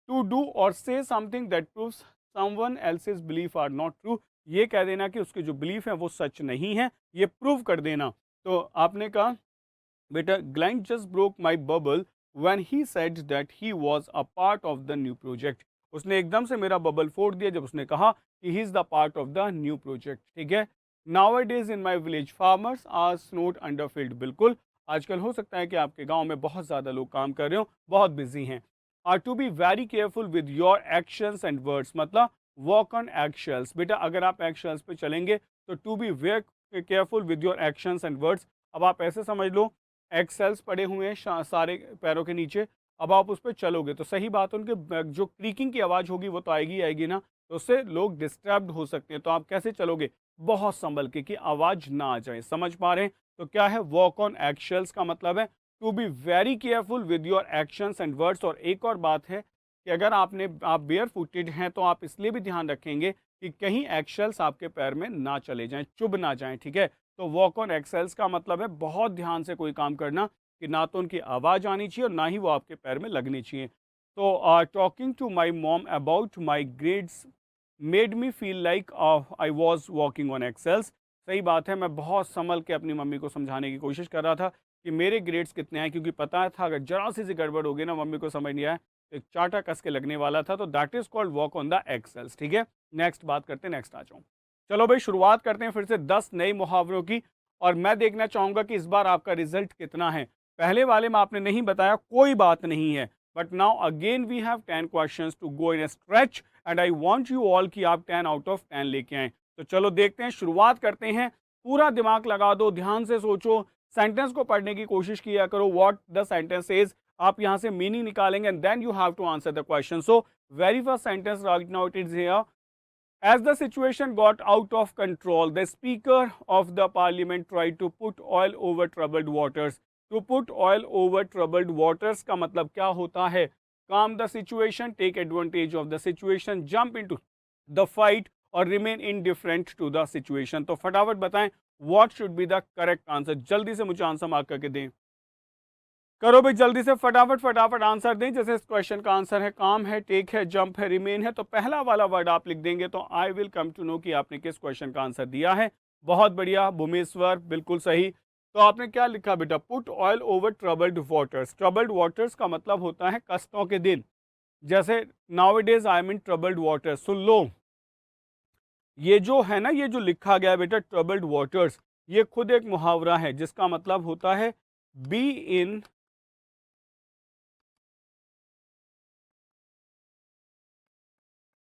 To do or say something that proves someone else's belief are not true, ये कह देना कि उसके जो बिलीफ है वो सच नहीं है, ये प्रूव कर देना। तो आपने कहा बेटा Glenn just broke my bubble when he said that he was a part of the new project. उसने एकदम से मेरा बबल फोड़ दिया जब उसने कहा कि he is the part of the new project. ठीक है। Nowadays in my village farmers are snowed under field. बिल्कुल, आजकल हो सकता है कि आपके गांव में बहुत ज़्यादा लोग काम कर रहे हो, बहुत बिजी हैं। Are to be very careful with your actions and words, मतलब वॉक ऑन एक्शंस। बेटा अगर आप एक्शंस पे चलेंगे तो to be very careful with your actions and words. अब आप ऐसे समझ लो एक्सेल्स पड़े हुए हैं सारे पैरों के नीचे, अब आप उस पर चलोगे तो सही बात है, उनके जो क्रीकिंग की आवाज़ होगी वो तो आएगी ही आएगी ना, तो उससे लोग डिस्टर्ब्ड हो सकते हैं। तो आप कैसे चलोगे? बहुत संभल के कि आवाज़ ना आ जाए। समझ पा रहे हैं? तो क्या है वॉक ऑन एक्शंस का मतलब है to be very careful with your actions and words. और एक और बात है कि अगर आप बेयर फुटेड हैं तो आप इसलिए भी ध्यान रखेंगे कि कहीं एक्शल्स आपके पैर में ना चले जाएं, चुभ ना जाएं। ठीक है। तो वॉक ऑन एक्सेल्स का मतलब है बहुत ध्यान से कोई काम करना कि ना तो उनकी आवाज़ आनी चाहिए और ना ही वो आपके पैर में लगनी चाहिए। तो talking to my mom about my grades made me feel like I was walking on eggshells. सही बात है, मैं बहुत संभल के अपनी मम्मी को समझाने की कोशिश कर रहा था कि मेरे ग्रेड्स कितने हैं, क्योंकि पता था अगर जरा सी गड़बड़ होगी ना मम्मी को समझ नहीं आया तो एक चाटा कस के लगने वाला था। तो that is called walk on the eggshells. ठीक है। नेक्स्ट बात करते हैं, नेक्स्ट आ जाऊँ। चलो भाई शुरुआत करते हैं फिर से 10 नए मुहावरों की, और मैं देखना चाहूंगा कि इस बार आपका रिजल्ट कितना है। पहले वाले में आपने नहीं बताया, कोई बात नहीं है, but now again we have 10 questions to go in stretch and I want you all कि आप 10 आउट ऑफ 10 लेके आए। तो चलो देखते हैं, शुरुआत करते हैं। पूरा दिमाग लगा दो, ध्यान से सोचो, सेंटेंस को पढ़ने की कोशिश किया करो, व्हाट द सेंटेंस इज। आप यहां से मीनिंग निकालेंगे and then you have to answer the question. So very first sentence right now it is here. As the situation got out of control, the Speaker of the Parliament tried to put oil over troubled waters. To put oil over troubled waters का मतलब क्या होता है? Calm the situation, take advantage of the situation, jump into the fight और remain indifferent to the situation. तो फटाफट बताएं what should be the correct answer. जल्दी से मुझे आंसर मार्क करके दें। करो भाई जल्दी से, फटाफट फटाफट आंसर दें। जैसे इस क्वेश्चन का आंसर है काम है, टेक है, जंप है, रिमेन है, तो पहला वाला वर्ड आप लिख देंगे तो I will come to know कि आपने किस क्वेश्चन का आंसर दिया है। बहुत बढ़िया भूमेश्वर, बिल्कुल सही। तो आपने क्या लिखा बेटा? Put oil over troubled waters. Troubled waters का मतलब होता है कष्टों के दिन। जैसे nowadays I am in troubled waters. सुन लो, ये जो है ना, ये जो लिखा गया है बेटा ट्रबल्ड वाटर्स, ये खुद एक मुहावरा है जिसका मतलब होता है be in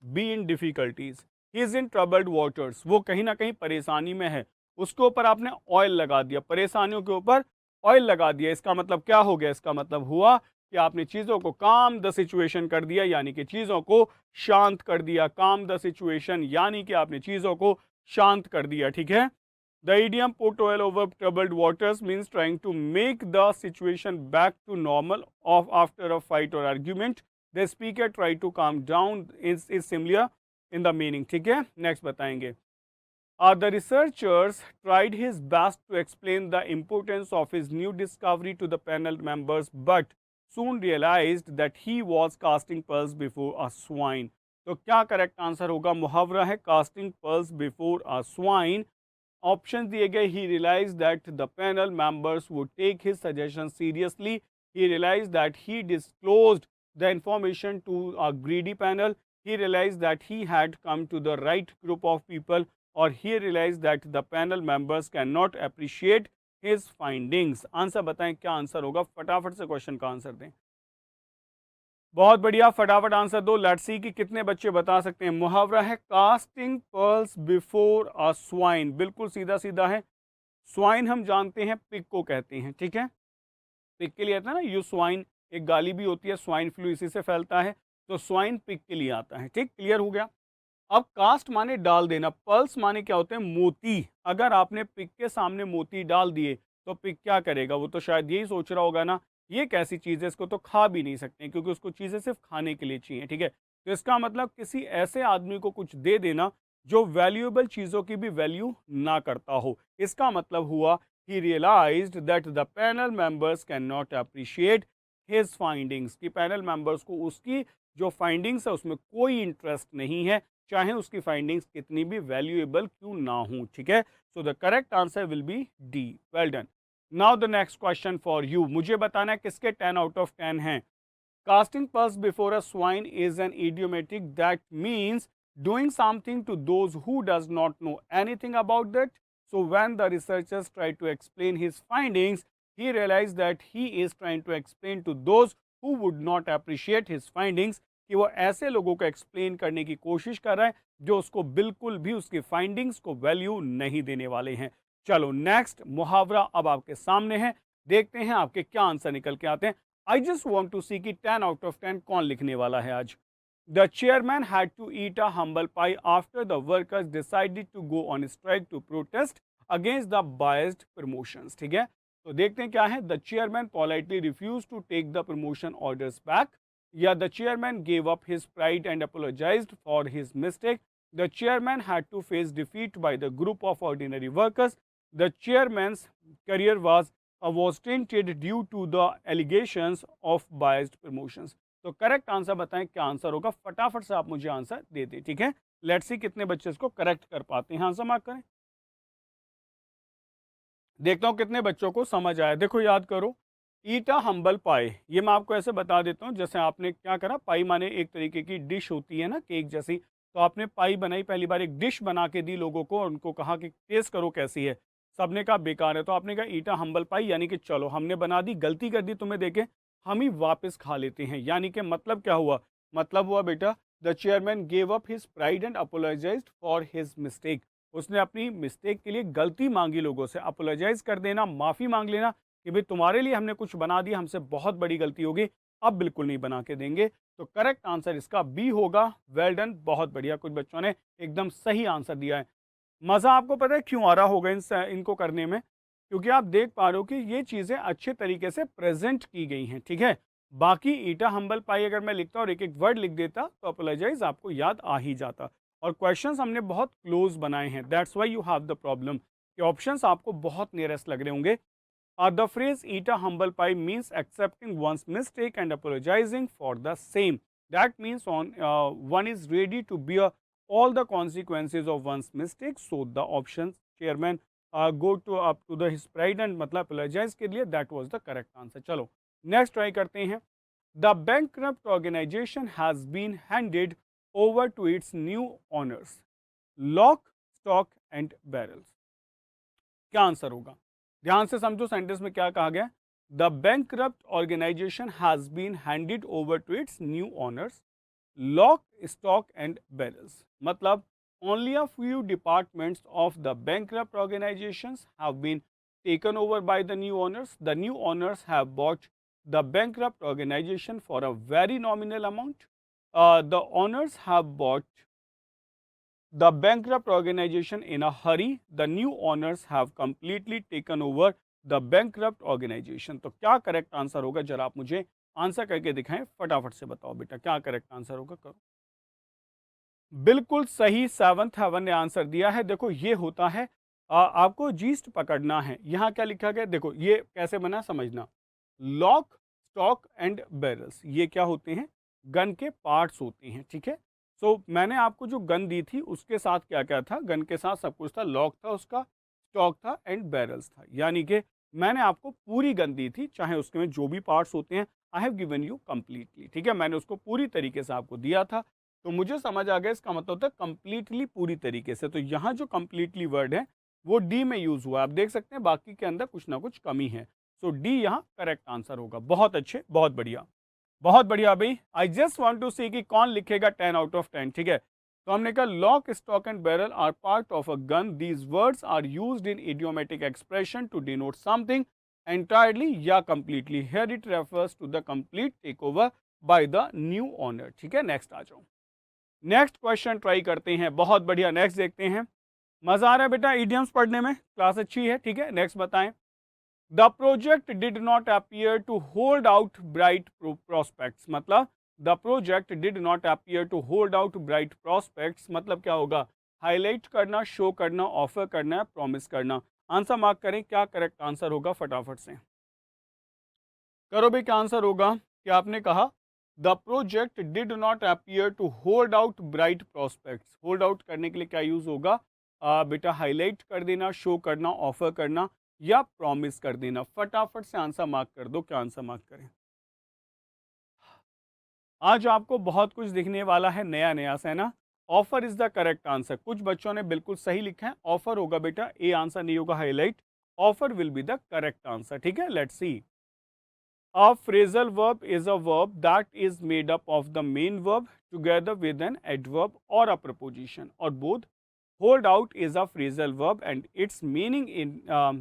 be in difficulties, he is in troubled waters. वो कहीं ना कहीं परेशानी में है, उसके ऊपर आपने ऑयल लगा दिया, परेशानियों के ऊपर ऑयल लगा दिया। इसका मतलब क्या हो गया? इसका मतलब हुआ कि आपने चीज़ों को काम द सिचुएशन कर दिया, यानी कि चीज़ों को शांत कर दिया। काम द सिचुएशन यानी कि आपने चीज़ों को शांत कर दिया। ठीक है। The idiom put oil over troubled waters means trying to make the situation back to normal off after a fight और argument. The speaker try to calm down is similar in the meaning. ठीक है। Next बताएंगे। The researchers tried his best to explain the importance of his new discovery to the panel members, but soon realized that he was casting pearls before a swine. तो क्या correct answer होगा? मुहावरा है casting pearls before a swine. Option दिए गए, he realized that the panel members would take his suggestion seriously. He realized that he disclosed the information to a greedy panel. He realized that he had come to the right group of people, or he realized that the panel members cannot appreciate his findings. Answer बताएं क्या answer होगा? फटाफट से question का answer दें। बहुत बढ़िया, फटाफट आंसर दो। लेट्स सी कि कितने बच्चे बता सकते हैं। मुहावरा है casting pearls before a swine. बिल्कुल सीधा सीधा है। स्वाइन हम जानते हैं पिग को कहते हैं। ठीक है। पिग के लिए आता है ना यू स्वाइन, एक गाली भी होती है, स्वाइन फ्लू इसी से फैलता है। तो स्वाइन पिग के लिए आता है। ठीक, क्लियर हो गया। अब कास्ट माने डाल देना, पल्स माने क्या होते हैं? मोती। अगर आपने पिग के सामने मोती डाल दिए तो पिग क्या करेगा? वो तो शायद यही सोच रहा होगा ना, ये कैसी चीज़ है, इसको तो खा भी नहीं सकते क्योंकि उसको चीज़ें सिर्फ खाने के लिए चाहिए। ठीक है। तो इसका मतलब किसी ऐसे आदमी को कुछ दे देना जो वैल्यूएबल चीज़ों की भी वैल्यू ना करता हो। इसका मतलब हुआ he realized that the panel members can not appreciate his findings, कि पैनल मेंबर्स को उसकी जो फाइंडिंग्स है उसमें कोई इंटरेस्ट नहीं है। चाहे उसकी फाइंडिंग्स कितनी भी वैल्यूएबल क्यों ना हो, ठीक है। So the correct answer will be D. Well done. Now the next question for you, मुझे बताना है किसके 10 आउट ऑफ 10 हैं। Casting pearls before a swine is an idiomatic that means doing something to those who does not know anything about that. So when the researchers tried to explain his findings, he realized that he is trying to explain to those who would not appreciate his findings कि वो ऐसे लोगों को explain करने की कोशिश कर रहा है जो उसको बिल्कुल भी उसकी फाइंडिंग्स को वैल्यू नहीं देने वाले हैं। चलो नेक्स्ट मुहावरा अब आपके सामने है, देखते हैं आपके क्या आंसर निकल के आते हैं। आई जस्ट वॉन्ट टू सी कि 10 आउट ऑफ 10 कौन लिखने वाला है आज। The chairman had to eat a humble pie after the workers decided to go on strike to protest against the biased promotions, ठीक है। तो देखते हैं क्या है। The chairman politely refuse to take the promotion orders back, या the chairman gave up his pride and apologized for his mistake, the chairman had to face defeat by the group of ordinary workers, the chairman's career was tainted due to the allegations of biased promotions। तो correct answer बताएं क्या answer होगा, फटाफट से आप मुझे answer दे दें, ठीक है। लेट्स सी कितने बच्चे इसको करेक्ट कर पाते हैं, आंसर मार्क करें। देखता हूं कितने बच्चों को समझ आया। देखो याद करो, ईट अ हम्बल पाई, ये मैं आपको ऐसे बता देता हूं जैसे आपने क्या करा, पाई माने एक तरीके की डिश होती है ना, केक जैसी। तो आपने पाई बनाई, पहली बार एक डिश बना के दी लोगों को और उनको कहा कि टेस्ट करो कैसी है, सबने कहा बेकार है। तो आपने कहा ईटा हम्बल पाई, यानी कि चलो हमने बना दी, गलती कर दी तुम्हें देके, हम ही वापस खा लेते हैं। यानी कि मतलब क्या हुआ, मतलब हुआ बेटा the chairman gave up his pride and apologized for his mistake. उसने अपनी मिस्टेक के लिए गलती मांगी लोगों से, अपोलोजाइज कर देना, माफ़ी मांग लेना कि भाई तुम्हारे लिए हमने कुछ बना दिया, हमसे बहुत बड़ी गलती होगी, अब बिल्कुल नहीं बना के देंगे। तो करेक्ट आंसर इसका बी होगा। वेल डन, बहुत बढ़िया, कुछ बच्चों ने एकदम सही आंसर दिया है। मज़ा आपको पता है क्यों आ रहा होगा इनको करने में, क्योंकि आप देख पा रहे हो कि ये चीज़ें अच्छे तरीके से प्रेजेंट की गई हैं, ठीक है। बाकी ईटा हम्बल पाई अगर मैं लिखता और एक एक वर्ड लिख देता तो अपोलोजाइज आपको याद आ ही जाता। और क्वेश्चंस हमने बहुत क्लोज बनाए हैं, that's why you have the problem कि ऑप्शंस आपको बहुत नियरेस्ट लग रहे होंगे। The phrase eat a humble pie means accepting one's mistake and apologising for the same. That means on one is ready to bear all the consequences of one's mistakes। So the options chairman go to up to the his pride and मतलब apologize के लिए, that was the correct answer। चलो next try करते हैं। The bankrupt organization has been handed over to its new owners, lock, stock and barrels। क्या answer होगा, ध्यान से समझो सेंटेंस में क्या कहा गया। The bankrupt organization has been handed over to its new owners, lock, stock and barrels। मतलब only a few departments of the bankrupt organizations have been taken over by the new owners। The new owners have bought the bankrupt organization for a very nominal amount। The owners have bought the bankrupt organization in a hurry। The new owners have completely taken over the bankrupt organization। तो क्या correct answer होगा, जरा आप मुझे answer करके दिखाएं, फटाफट से बताओ बेटा क्या करेक्ट आंसर होगा, करो। बिल्कुल सही, सेवंथ हेवन ने आंसर दिया है। देखो ये होता है, आपको जीस्ट पकड़ना है। यहाँ क्या लिखा गया, देखो ये कैसे बना समझना। लॉक, स्टॉक एंड बैरल्स, ये क्या होते हैं, गन के पार्ट्स होते हैं, ठीक है। सो मैंने आपको जो गन दी थी उसके साथ क्या क्या था, गन के साथ सब कुछ था, लॉक था उसका, स्टॉक था एंड बैरल्स था। यानी कि मैंने आपको पूरी गन दी थी, चाहे उसके में जो भी पार्ट्स होते हैं, I have given you completely, ठीक है। मैंने उसको पूरी तरीके से आपको दिया था, तो मुझे समझ आ गया इसका मतलब होता है कंप्लीटली, पूरी तरीके से। तो यहाँ जो कंप्लीटली वर्ड है वो डी में यूज हुआ, आप देख सकते हैं बाकी के अंदर कुछ ना कुछ कमी है। सो डी यहाँ करेक्ट आंसर होगा। बहुत अच्छे, बहुत बढ़िया, बहुत बढ़िया भाई। आई जस्ट वांट टू सी कि कौन लिखेगा 10 आउट ऑफ 10, ठीक है। तो हमने कहा lock, stock and barrel are part of a gun. These words are used in idiomatic expression to denote something entirely या completely। Here it refers to the complete takeover by the new owner, ठीक है। Next आ जाओ, next question try करते हैं। बहुत बढ़िया, next देखते हैं। मजा आ रहा है बेटा इडियम्स पढ़ने में, क्लास अच्छी है, ठीक है। नेक्स्ट बताएं। The project did not appear to hold out bright prospects. मतलब the project did not appear to hold out bright prospects मतलब क्या होगा, हाईलाइट करना, शो करना, ऑफर करना, प्रॉमिस करना। आंसर मार्क करें, क्या करेक्ट आंसर होगा, फटाफट से करो भाई, क्या आंसर होगा। क्या आपने कहा the project did not appear to hold out bright prospects. Hold out करने के लिए क्या यूज होगा? बेटा हाईलाइट कर देना, शो करना, ऑफर करना या प्रॉमिस कर देना। फटाफट से आंसर मार्क कर दो, क्या आंसर मार्क करें? आज आपको बहुत कुछ दिखने वाला है नया नया से, है ना। Offer is the correct answer. कुछ बच्चों ने बिल्कुल सही लिखा है, ऑफर होगा बेटा, ए आंसर नहीं होगा highlight. Offer will be the correct answer, ठीक है। Let's see. A phrasal verb is a verb that is made up of the main verb together with an adverb or a preposition, or both. Hold out is a phrasal verb and its meaning in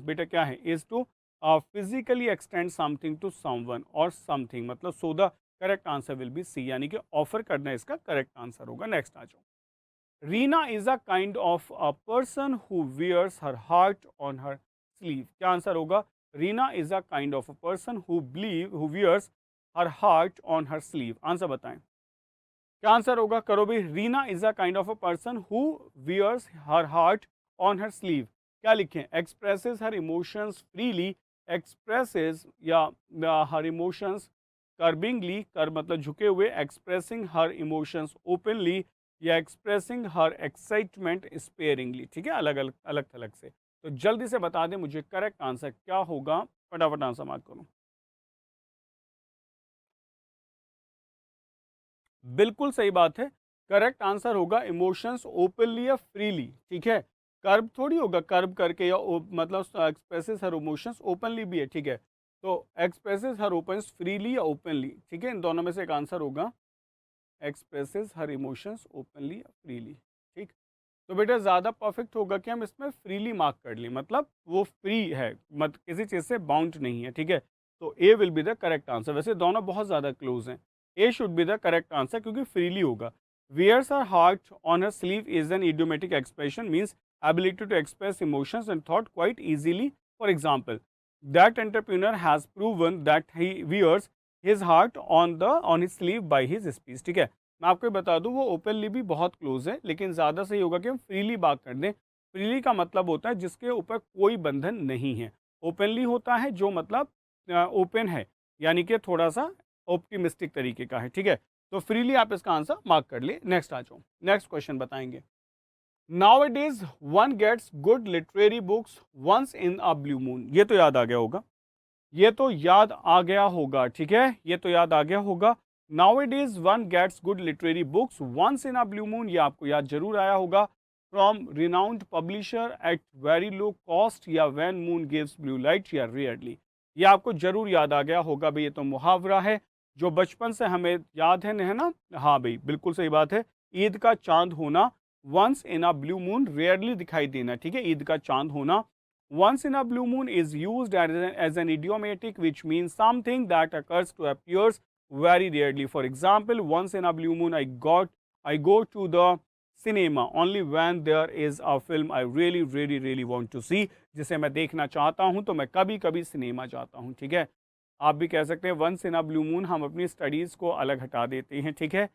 beta क्या है, is to physically extend something to someone or something, मतलब so the correct answer will be C, यानी कि offer करना इसका correct answer होगा। Next आ जाओ। Reena is a kind of a person who wears her heart on her sleeve. क्या answer होगा? Reena is a kind of a person who wears her heart on her sleeve. Answer बताएं, क्या answer होगा? करो भी। Reena is a kind of a person who wears her heart on her sleeve. क्या लिखें? Expresses her emotions freely, expresses या हर emotions कर्बिंगली, कर मतलब झुके हुए, एक्सप्रेसिंग हर इमोशंस ओपनली या एक्सप्रेसिंग हर एक्साइटमेंट स्पेयरिंगली। ठीक है, अलग अलग अलग थलग से। तो जल्दी से बता दें मुझे करेक्ट आंसर क्या होगा, फटाफट आंसर मार्क करूं। बिल्कुल सही बात है। करेक्ट आंसर होगा इमोशंस ओपनली या फ्रीली। ठीक है, कर्ब थोड़ी होगा, कर्ब करके या मतलब एक्सप्रेसेस हर इमोशंस ओपनली भी है। ठीक है, तो एक्सप्रेसेस हर ओपन्स फ्रीली या ओपनली। ठीक है, इन दोनों में से एक आंसर होगा। एक्सप्रेसेस हर इमोशंस ओपनली या फ्रीली। ठीक, तो बेटा ज़्यादा परफेक्ट होगा कि हम इसमें फ्रीली मार्क कर लें, मतलब वो फ्री है, मत किसी चीज़ से बाउंड नहीं है। ठीक है, तो A will be the correct answer. वैसे दोनों बहुत ज़्यादा क्लोज हैं। A should be the correct answer क्योंकि फ्रीली होगा। Wears her heart on her sleeve is an idiomatic expression, means ability to express emotions and thought quite easily. For example, that entrepreneur has proven that he wears his heart on his sleeve by his speech. ठीक है, मैं आपको बता दूं वो openly भी बहुत close है, लेकिन ज़्यादा सही होगा कि हम फ्रीली बात कर दें। फ्रीली का मतलब होता है जिसके ऊपर कोई बंधन नहीं है। ओपनली होता है जो मतलब ओपन है, यानी कि थोड़ा सा ऑप्टिमिस्टिक तरीके का है। ठीक है, तो फ्रीली आप इसका आंसर मार्क कर लिए। नेक्स्ट आ जाओ, नेक्स्ट क्वेश्चन बताएंगे। Nowadays one gets good literary books once in a blue moon। ये तो याद आ गया होगा, ये तो याद आ गया होगा। ठीक है, ये तो याद आ गया होगा। Nowadays one gets good literary books once in a blue moon, ये आपको याद जरूर आया होगा। From renowned publisher at very low cost या when moon gives blue light या rarely, ये आपको जरूर याद आ गया होगा भाई। ये तो मुहावरा है जो बचपन से हमें याद है ना। हाँ भाई, बिल्कुल सही बात है। ईद का चांद होना, once in a blue moon, rarely दिखाई देना। ठीक है, ईद का चांद होना। Once in a blue moon is used as an idiomatic which means something that occurs to appears very rarely. For example, once in a blue moon I go to the cinema only when there is a film I really want to see, जिसे मैं देखना चाहता हूं तो मैं कभी कभी cinema जाता हूं। ठीक है, आप भी कह सकते हैं once in a blue moon, हम अपनी स्टडीज़ को अलग हटा देते हैं। ठीक है,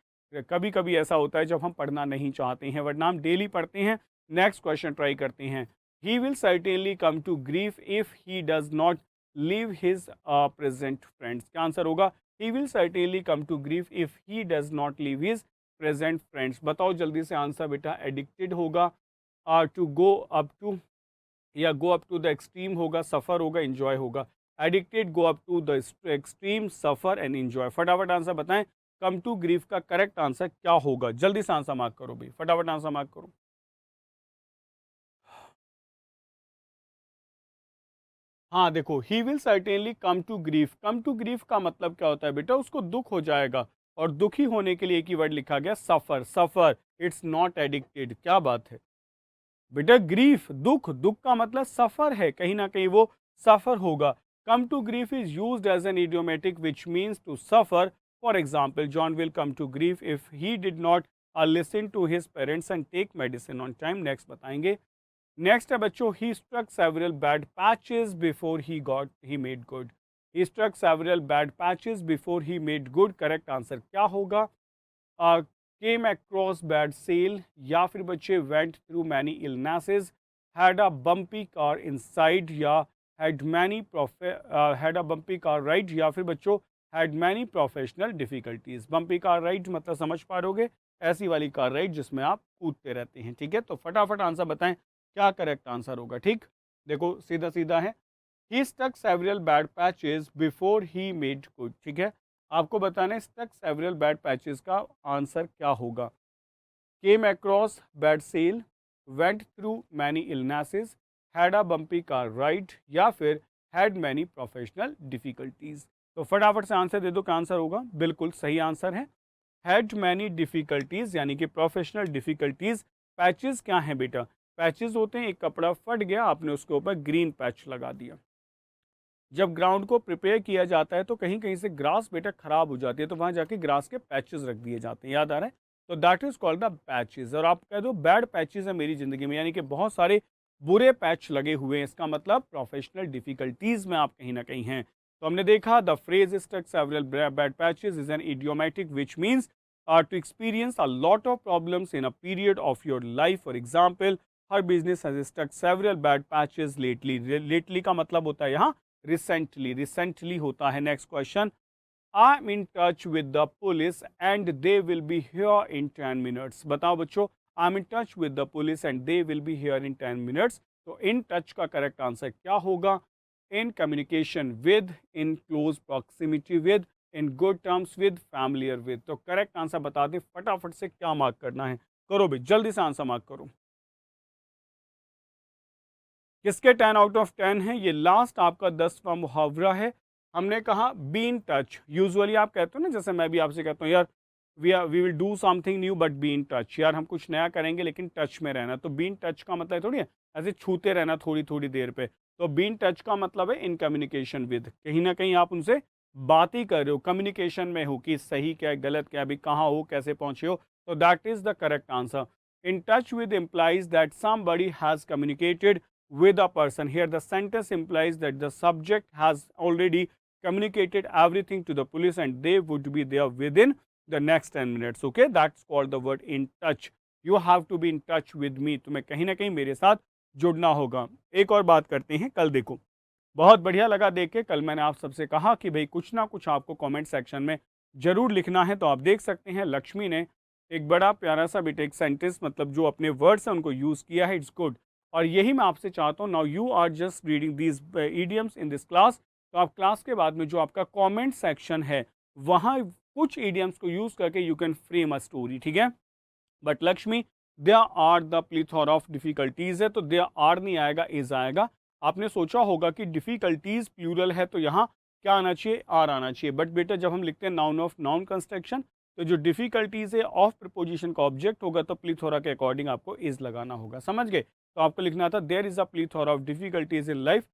कभी कभी ऐसा होता है जब हम पढ़ना नहीं चाहते हैं, वरना हम डेली पढ़ते हैं। नेक्स्ट क्वेश्चन ट्राई करते हैं। He will certainly come to grief if he does not leave his present friends। क्या आंसर होगा? He will certainly come to grief if he does not leave his present friends। बताओ जल्दी से answer बेटा। Addicted होगा, to go up to, या go up to the extreme होगा, suffer होगा, इंजॉय होगा। Addicted, go up to the extreme, suffer and enjoy. फटाफट आंसर बताएं, कम टू ग्रीफ का करेक्ट आंसर क्या होगा? जल्दी से आंसर मार्क करो भाई, फटाफट आंसर मार्क करो। हाँ देखो, he will certainly come to grief. Come to grief का मतलब क्या होता है बेटा? उसको दुख हो जाएगा, और दुखी होने के लिए एक ही वर्ड लिखा गया, सफर। सफर, इट्स नॉट एडिक्टेड। क्या बात है बेटा? ग्रीफ, दुख, दुख का मतलब सफर है, कहीं ना कहीं वो सफर होगा। Come to grief is used as an idiomatic which means to suffer. For example, John will come to grief if he did not listen to his parents and take medicine on time. Next बताएंगे। Next है बच्चों, he struck several bad patches before he made good. He struck several bad patches before he made good. Correct answer क्या होगा? Came across bad sale, या फिर बच्चे went through many illnesses, had a bumpy car inside, या had many had a bumpy car ride, या फिर बच्चों had many professional difficulties. Bumpy car ride मतलब समझ पा रहोगे, ऐसी वाली कार राइड जिसमें आप कूदते रहते हैं। ठीक है, तो फटाफट आंसर बताएं क्या करेक्ट आंसर होगा। ठीक, देखो सीधा सीधा है। He stuck several bad patches before he made good. ठीक है, आपको बताना है स्टक सेवरल बैड पैचेस का आंसर क्या होगा। Came across bad sale, went through many illnesses, had a bumpy car ride, या फिर हैड मैनी प्रोफेशनल डिफिकल्टीज। तो फटाफट से आंसर दे दो, क्या आंसर होगा। बिल्कुल सही आंसर है हैड मैनी डिफिकल्टीज, यानी कि प्रोफेशनल डिफिकल्टीज। पैचेस क्या है बेटा, पैचेस होते हैं एक कपड़ा फट गया, आपने उसके ऊपर ग्रीन पैच लगा दिया। जब ग्राउंड को प्रिपेयर किया जाता है तो कहीं कहीं से ग्रास बेटा खराब हो जाती है, तो वहां जाके ग्रास के पैचेस रख दिए जाते हैं, याद आ रहा है। तो that is called the patches. और आप कह दो बैड पैचेस है मेरी जिंदगी में, यानी कि बहुत सारे बुरे पैच लगे हुए हैं, इसका मतलब प्रोफेशनल डिफिकल्टीज में आप कहीं ना कहीं हैं। तो हमने देखा the phrase stuck several bad patches is an idiomatic which means to experience a lot of problems in a period of your life. For example, her business has stuck several bad patches lately. Lately का मतलब होता है यहाँ recently, recently होता है। Next question, I am in touch with the police and they will be here in 10 minutes. बताओ बच्चों, I am in touch with the police and they will be here in 10 minutes. तो in touch का correct answer क्या होगा। In communication with, in close proximity with, in good terms with, familiar with. तो correct answer बता दे फटाफट से, क्या mark करना है। करो भाई जल्दी से आंसर मार्क करो। किसके 10 आउट ऑफ 10 है, ये लास्ट आपका 10वां मुहावरा है। हमने कहा बी इन टच। यूजुअली आप कहते हो ना, जैसे मैं भी आपसे कहता हूँ यार we will do something new but be in touch, यार हम कुछ नया करेंगे लेकिन टच में रहना। तो बी इन टच का मतलब थोड़ी है ऐसे छूते रहना थोड़ी थोड़ी देर पे। तो बी इन टच का मतलब है इन कम्युनिकेशन विद, कहीं ना कहीं आप उनसे बात ही कर रहे हो, कम्युनिकेशन में हो कि सही क्या है गलत क्या है, अभी कहाँ हो कैसे पहुंचे हो। तो that is the correct answer. In touch with implies that somebody has communicated with a person. Here the sentence implies that the subject has already communicated everything to the police and they would be there within the next 10 minutes. Okay, that's called the word in touch. You have to be in touch with me. तुम्हें कहीं ना कहीं मेरे साथ जुड़ना होगा। एक और बात करते हैं, कल देखो बहुत बढ़िया लगा देख के। कल मैंने आप सबसे कहा कि भाई कुछ ना कुछ आपको कमेंट सेक्शन में जरूर लिखना है। तो आप देख सकते हैं लक्ष्मी ने एक बड़ा प्यारा सा बेटा एक सेंटेंस, मतलब जो अपने वर्ड्स हैं उनको यूज़ किया है, इट्स गुड। और यही मैं आपसे चाहता हूँ, now you are just reading these idioms in this class. तो आप क्लास के बाद में जो आपका कमेंट सेक्शन है वहाँ कुछ ईडियम्स को यूज़ करके you can frame a story. ठीक है, but Lakshmi there are the plethora of difficulties है, तो देयर आर नहीं आएगा, इज आएगा। आपने सोचा होगा कि डिफिकल्टीज प्लूरल है तो यहाँ क्या आना चाहिए, आर आना चाहिए। बट बेटा जब हम लिखते हैं नाउन ऑफ नाउन कंस्ट्रक्शन, तो जो डिफिकल्टीज है ऑफ प्रिपोजिशन का ऑब्जेक्ट होगा, तो प्लीथोरा के अकॉर्डिंग आपको इज लगाना होगा। समझ गए। तो आपको लिखना था there is a plethora of difficulties in life.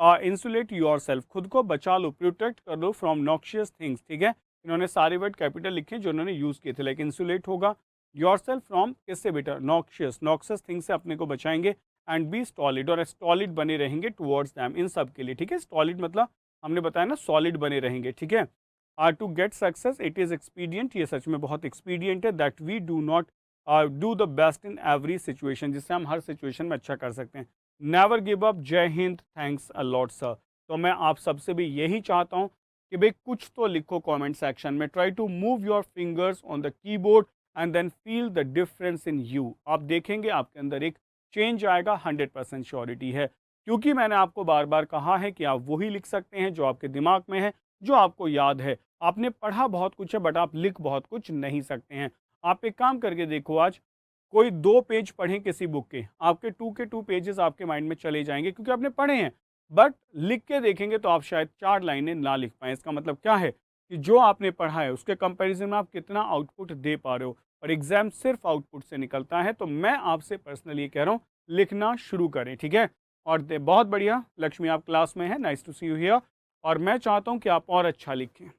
Insulate yourself, खुद को बचा लो, प्रोटेक्ट कर लो फ्रॉम नॉक्शियस थिंग्स। ठीक है, इन्होंने सारे वर्ड कैपिटल लिखे जो इन्होंने यूज़ किए थे, लेकिन इंसुलेट होगा योर सेल्फ फ्रॉम किससे बेटा, नॉक्शियस, नॉक्सियस थिंग से अपने को बचाएंगे। एंड बी स्टॉलिड, और स्टॉलिड बने रहेंगे टुवर्ड्स दैम, इन सब के लिए। ठीक है, स्टॉलिड मतलब हमने बताया ना सॉलिड बने रहेंगे। ठीक है, are to get success it is expedient, ये सच में बहुत एक्सपीडियंट है। That we do not do the best in every situation, जिससे हम हर सिचुएशन में अच्छा कर सकते हैं। नेवर गिव अप, जय Hind, thanks a lot sir. तो मैं आप सबसे भी यही चाहता हूँ कि भाई कुछ तो लिखो कमेंट सेक्शन में। Try to move your fingers on the keyboard and then feel the difference in you. आप देखेंगे आपके अंदर एक चेंज आएगा, 100% श्योरिटी है। क्योंकि मैंने आपको बार बार कहा है कि आप वही लिख सकते हैं जो आपके दिमाग में है, जो आपको याद है। आपने पढ़ा बहुत कुछ है बट आप लिख बहुत कुछ नहीं सकते हैं। आप एक काम करके देखो, आज कोई 2 पेज पढ़ें किसी बुक के, आपके 2 के 2 पेजेस आपके माइंड में चले जाएंगे क्योंकि आपने पढ़े हैं। बट लिख के देखेंगे तो आप शायद 4 लाइनें ना लिख पाएँ। इसका मतलब क्या है कि जो आपने पढ़ा है उसके कंपैरिजन में आप कितना आउटपुट दे पा रहे हो, और एग्जाम सिर्फ आउटपुट से निकलता है। तो मैं आपसे पर्सनली ये कह रहा हूँ, लिखना शुरू करें। ठीक है, और बहुत बढ़िया लक्ष्मी आप क्लास में है, nice to see you here. और मैं चाहता हूँ कि आप और अच्छा लिखें,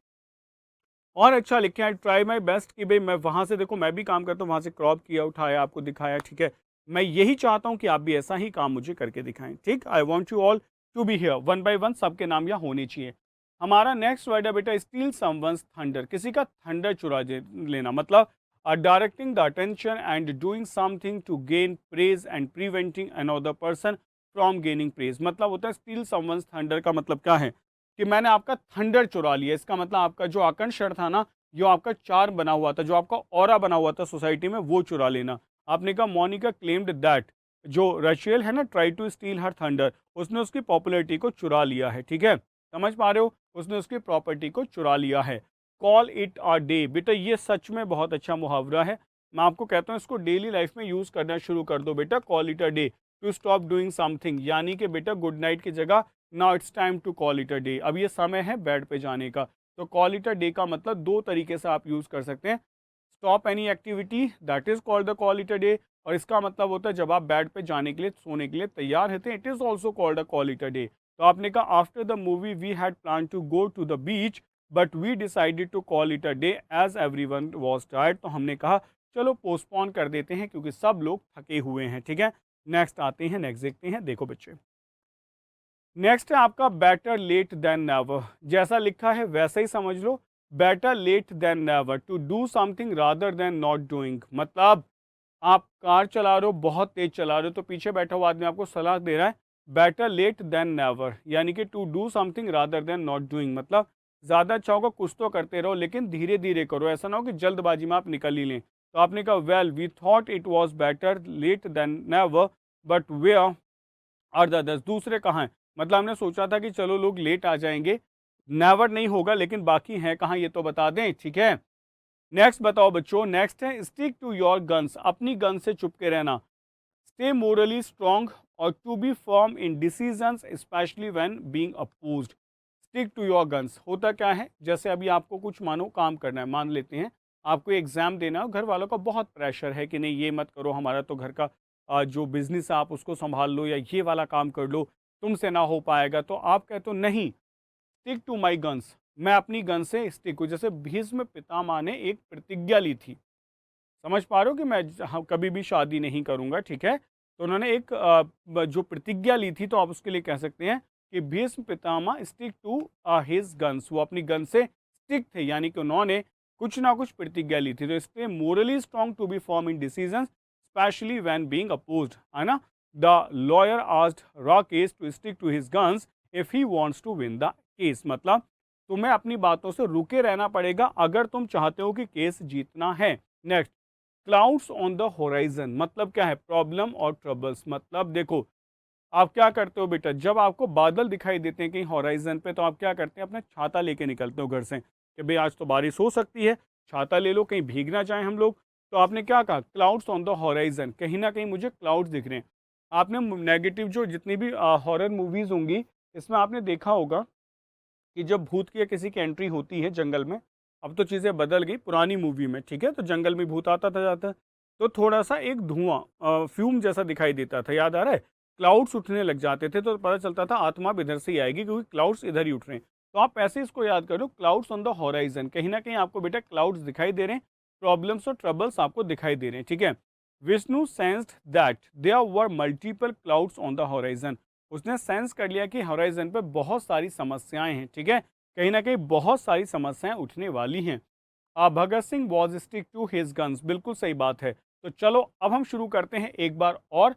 और अच्छा लिखें। आई ट्राई माई बेस्ट कि भाई मैं वहाँ से, देखो मैं भी काम करता हूँ, वहाँ से क्रॉप किया, उठाया, आपको दिखाया। ठीक है, मैं यही चाहता हूँ कि आप भी ऐसा ही काम मुझे करके दिखाएं। ठीक, I want you all to be here, 1 by 1 सबके नाम यहाँ होने चाहिए। हमारा नेक्स्ट वर्ड है बेटा स्टील समवंस थंडर, किसी का थंडर चुरा लेना, मतलब directing the attention and doing something to gain praise and preventing another person from gaining praise. मतलब होता है स्टील समवंस थंडर का मतलब क्या है, कि मैंने आपका थंडर चुरा लिया। इसका मतलब आपका जो आकर्षण था ना, जो आपका चार्म बना हुआ था, जो आपका ऑरा बना हुआ था सोसाइटी में, वो चुरा लेना। आपने कहा मोनिका क्लेम्ड दैट जो रशियल है ना, try to steal her thunder, उसने उसकी पॉपुलैरिटी को चुरा लिया है। ठीक है, समझ पा रहे हो, उसने उसकी प्रॉपर्टी को चुरा लिया है। कॉल इट अ डे, बेटा ये सच में बहुत अच्छा मुहावरा है। मैं आपको कहता हूँ इसको डेली लाइफ में यूज़ करना शुरू कर दो बेटा। Call it a day to stop doing something, यानी कि बेटा गुड नाइट की जगह now it's time to call it a day, अब ये समय है बेड पे जाने का। तो कॉल इट अ डे का मतलब दो तरीके से आप यूज़ कर सकते हैं। Stop any activity that is called the call it a day, और इसका मतलब होता है जब आप बेड पे जाने के लिए, सोने के लिए तैयार रहते हैं, it is also called a call it a day. तो आपने कहा after the movie we had plan to go to the beach but we decided to call it a day as everyone was tired, तो हमने कहा चलो postpone कर देते हैं क्योंकि सब लोग थके हुए हैं। ठीक है, नेक्स्ट आते हैं, नेक्स्ट देखते हैं। देखो बच्चे, नेक्स्ट है आपका बेटर लेट देन नेवर। जैसा लिखा है वैसा ही समझ लो। Better late than never, to do something rather than not doing. मतलब आप कार चला रहे हो, बहुत तेज चला रहे हो, तो पीछे बैठा हुआ आदमी आपको सलाह दे रहा है बेटर लेट देन नेवर, यानी कि to do something rather than not doing. मतलब ज़्यादा अच्छा होगा कुछ तो करते रहो लेकिन धीरे धीरे करो, ऐसा ना हो कि जल्दबाजी में आप निकल ही लें। तो आपने कहा well we thought it was better late than never but where are the others, दूसरे कहाँ हैं। मतलब हमने सोचा था कि चलो लोग लेट आ जाएंगे, नेवर नहीं होगा, लेकिन बाकी हैं कहाँ ये तो बता दें। ठीक है, नेक्स्ट बताओ बच्चों, नेक्स्ट है स्टिक टू योर गन्स, अपनी गन से चुप के रहना। स्टे मोरली स्ट्रॉन्ग और to be firm in decisions especially when being opposed. Stick to your guns होता क्या है, जैसे अभी आपको कुछ मानो काम करना है, मान लेते हैं आपको एग्जाम देना है, घर वालों का बहुत प्रेशर है कि नहीं ये मत करो, हमारा तो घर का जो बिजनेस है आप उसको संभाल लो, या ये वाला काम कर लो, तुमसे ना हो पाएगा। तो आप कहते हो नहीं, स्टिक टू माई गन्स, मैं अपनी गन से स्टिक हूँ। जैसे भीष्म पितामह ने एक प्रतिज्ञा ली थी, समझ पा रहे हो कि मैं कभी भी शादी नहीं करूंगा। ठीक है, तो उन्होंने एक जो प्रतिज्ञा ली थी, तो आप उसके लिए कह सकते हैं कि Bhishma Pitamah stick to his guns, वो अपनी गन से स्टिक थे, यानी कि उन्होंने कुछ ना कुछ प्रतिज्ञा ली थी। तो इसलिए morally strong to be form in decision especially when being opposed, है ना। The lawyer asked Rakesh to stick to his guns if he wants to win the case. मतलब तुम्हें अपनी बातों से रुके रहना पड़ेगा अगर तुम चाहते हो कि केस जीतना है। Next, clouds on the horizon, मतलब क्या है, प्रॉब्लम और ट्रबल्स। मतलब देखो आप क्या करते हो बेटा, जब आपको बादल दिखाई देते हैं कहीं होराइजन पे, तो आप क्या करते हैं, अपना छाता लेके निकलते हो घर से कि भाई आज तो बारिश हो सकती है, छाता ले लो कहीं भीग ना जाए हम लोग। तो आपने क्या कहा, क्लाउड्स ऑन द होराइजन, कहीं ना कहीं मुझे क्लाउड्स दिख रहे हैं। आपने नेगेटिव जो जितनी भी हॉरर मूवीज होंगी, इसमें आपने देखा होगा कि जब भूत की या किसी की एंट्री होती है जंगल में, अब तो चीज़ें बदल गई, पुरानी मूवी में ठीक है, तो जंगल में भूत आता था जाता, तो थोड़ा सा एक धुआं फ्यूम जैसा दिखाई देता था, याद आ रहा है, क्लाउड्स उठने लग जाते थे, तो पता चलता था आत्मा अब इधर से ही आएगी क्योंकि क्लाउड्स इधर ही उठ रहे हैं। तो आप ऐसे इसको याद करो, क्लाउड्स ऑन द हॉराइजन, कहीं ना कहीं आपको बेटा क्लाउड्स दिखाई दे रहे हैं, प्रॉब्लम्स और ट्रबल्स आपको दिखाई दे रहे हैं। ठीक है, Vishnu sensed that there were multiple clouds on the horizon, उसने सेंस कर लिया कि हॉराइजन पे बहुत सारी समस्याएं हैं। ठीक है, कहीं ना कहीं बहुत सारी समस्याएं उठने वाली हैं। Bhagat Singh was stick to his guns, बिल्कुल सही बात है। तो चलो अब हम शुरू करते हैं एक बार और।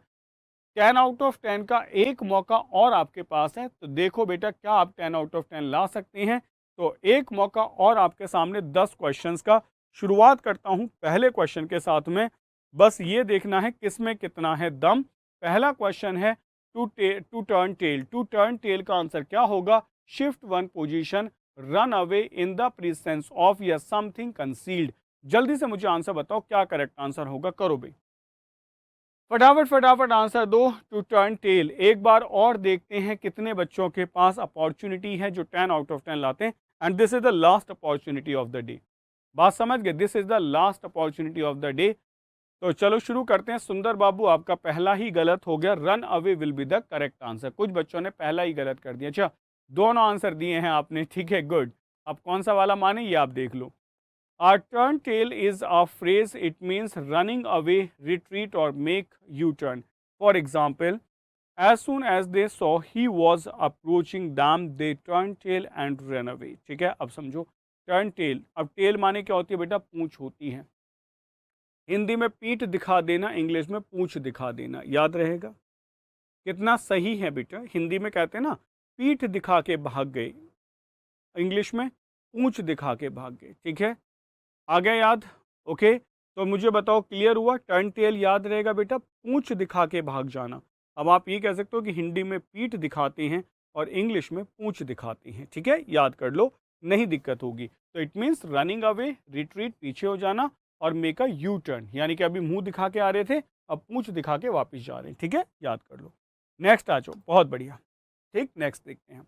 10 आउट ऑफ 10 का एक मौका और आपके पास है, तो देखो बेटा क्या आप 10 आउट ऑफ 10 ला सकते हैं। तो एक मौका और आपके सामने 10 क्वेश्चंस का। शुरुआत करता हूं पहले क्वेश्चन के साथ में, बस ये देखना है किसमें कितना है दम। पहला क्वेश्चन है to turn tail, to turn tail का आंसर क्या होगा, shift one position, run away in the presence of या समथिंग कंसील्ड। जल्दी से मुझे आंसर बताओ क्या करेक्ट आंसर होगा, करो भाई फटाफट फटाफट आंसर दो। टू टर्न टेल, एक बार और देखते हैं कितने बच्चों के पास अपॉर्चुनिटी है जो 10 आउट ऑफ 10 लाते हैं। And this is the last opportunity of the day, बात समझ गए, this is the last opportunity of the day. तो चलो शुरू करते हैं। सुंदर बाबू आपका पहला ही गलत हो गया, run away will be the correct answer. कुछ बच्चों ने पहला ही गलत कर दिया। अच्छा, दोनों आंसर दिए हैं आपने, ठीक है, गुड। अब कौन सा वाला माने ये आप देख लो। A turn tail is a phrase, it means running away, retreat or make U-turn. For example, as soon as they saw he was approaching them, they turned tail and ran away. ठीक है, अब समझो turn tell. अब tell माने क्या होती है बेटा, पूंछ होती है। हिंदी में पीठ दिखा देना, इंग्लिश में पूंछ दिखा देना, याद रहेगा। कितना सही है बेटा, हिंदी में कहते हैं ना पीठ दिखा के भाग गए, इंग्लिश में पूंछ दिखा के भाग गए, ठीक है। आ गया याद? ओके, तो मुझे बताओ क्लियर हुआ? टर्न टेल याद रहेगा बेटा, पूंछ दिखा के भाग जाना। अब आप ये कह सकते हो कि हिंदी में पीठ दिखाते हैं और इंग्लिश में पूंछ दिखाते हैं, ठीक है, याद कर लो, नहीं दिक्कत होगी। तो it means running away, retreat, पीछे हो जाना, और मेक अ यू टर्न, यानी कि अभी मुंह दिखा के आ रहे थे, अब पूंछ दिखा के वापस जा रहे हैं, ठीक है, याद कर लो। नेक्स्ट आ जाओ, बहुत बढ़िया। ठीक, नेक्स्ट देखते हैं।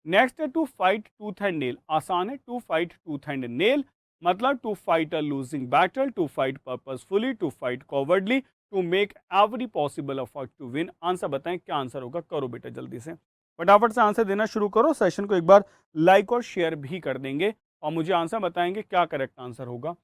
नेक्स्ट है to fight tooth and nail. आसान है, to fight tooth and nail मतलब to fight a losing battle, to fight purposefully, to fight cowardly, to make every possible effort to win. Answer बताएं, क्या answer होगा? करो बेटा जल्दी से, फटाफट से आंसर देना शुरू करो। सेशन को एक बार लाइक और शेयर भी कर देंगे और मुझे आंसर बताएंगे क्या करेक्ट आंसर होगा।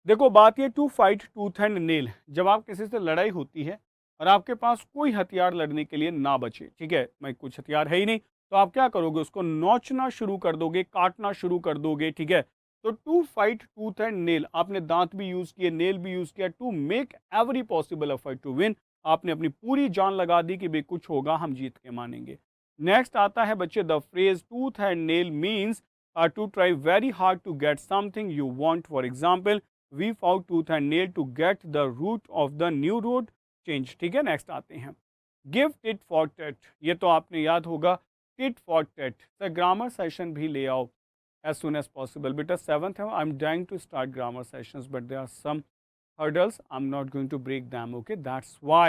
देखो बात ये, to fight tooth and nail, जब आप किसी से लड़ाई होती है और आपके पास कोई हथियार लड़ने के लिए ना बचे, ठीक है, मैं कुछ हथियार है ही नहीं, तो आप क्या करोगे? उसको नोचना शुरू कर दोगे, काटना शुरू कर दोगे, ठीक है। तो to fight tooth and nail, आपने दांत भी यूज किए, नेल भी यूज किया, to make every possible effort to win, आपने अपनी पूरी जान लगा दी कि भाई कुछ होगा, हम जीत के मानेंगे। नेक्स्ट आता है बच्चे, the phrase tooth and nail means to try very hard to get something you want. For example, we fought tooth and nail to get the route of the new road change, ठीक है। Next आते हैं, give tit for tat, ये तो आपने याद होगा, tit for tat। Sir grammar session भी ले आओ as soon as possible। बेटा 7th है, I'm dying to start grammar sessions but there are some hurdles, I'm not going to break them, okay, that's why,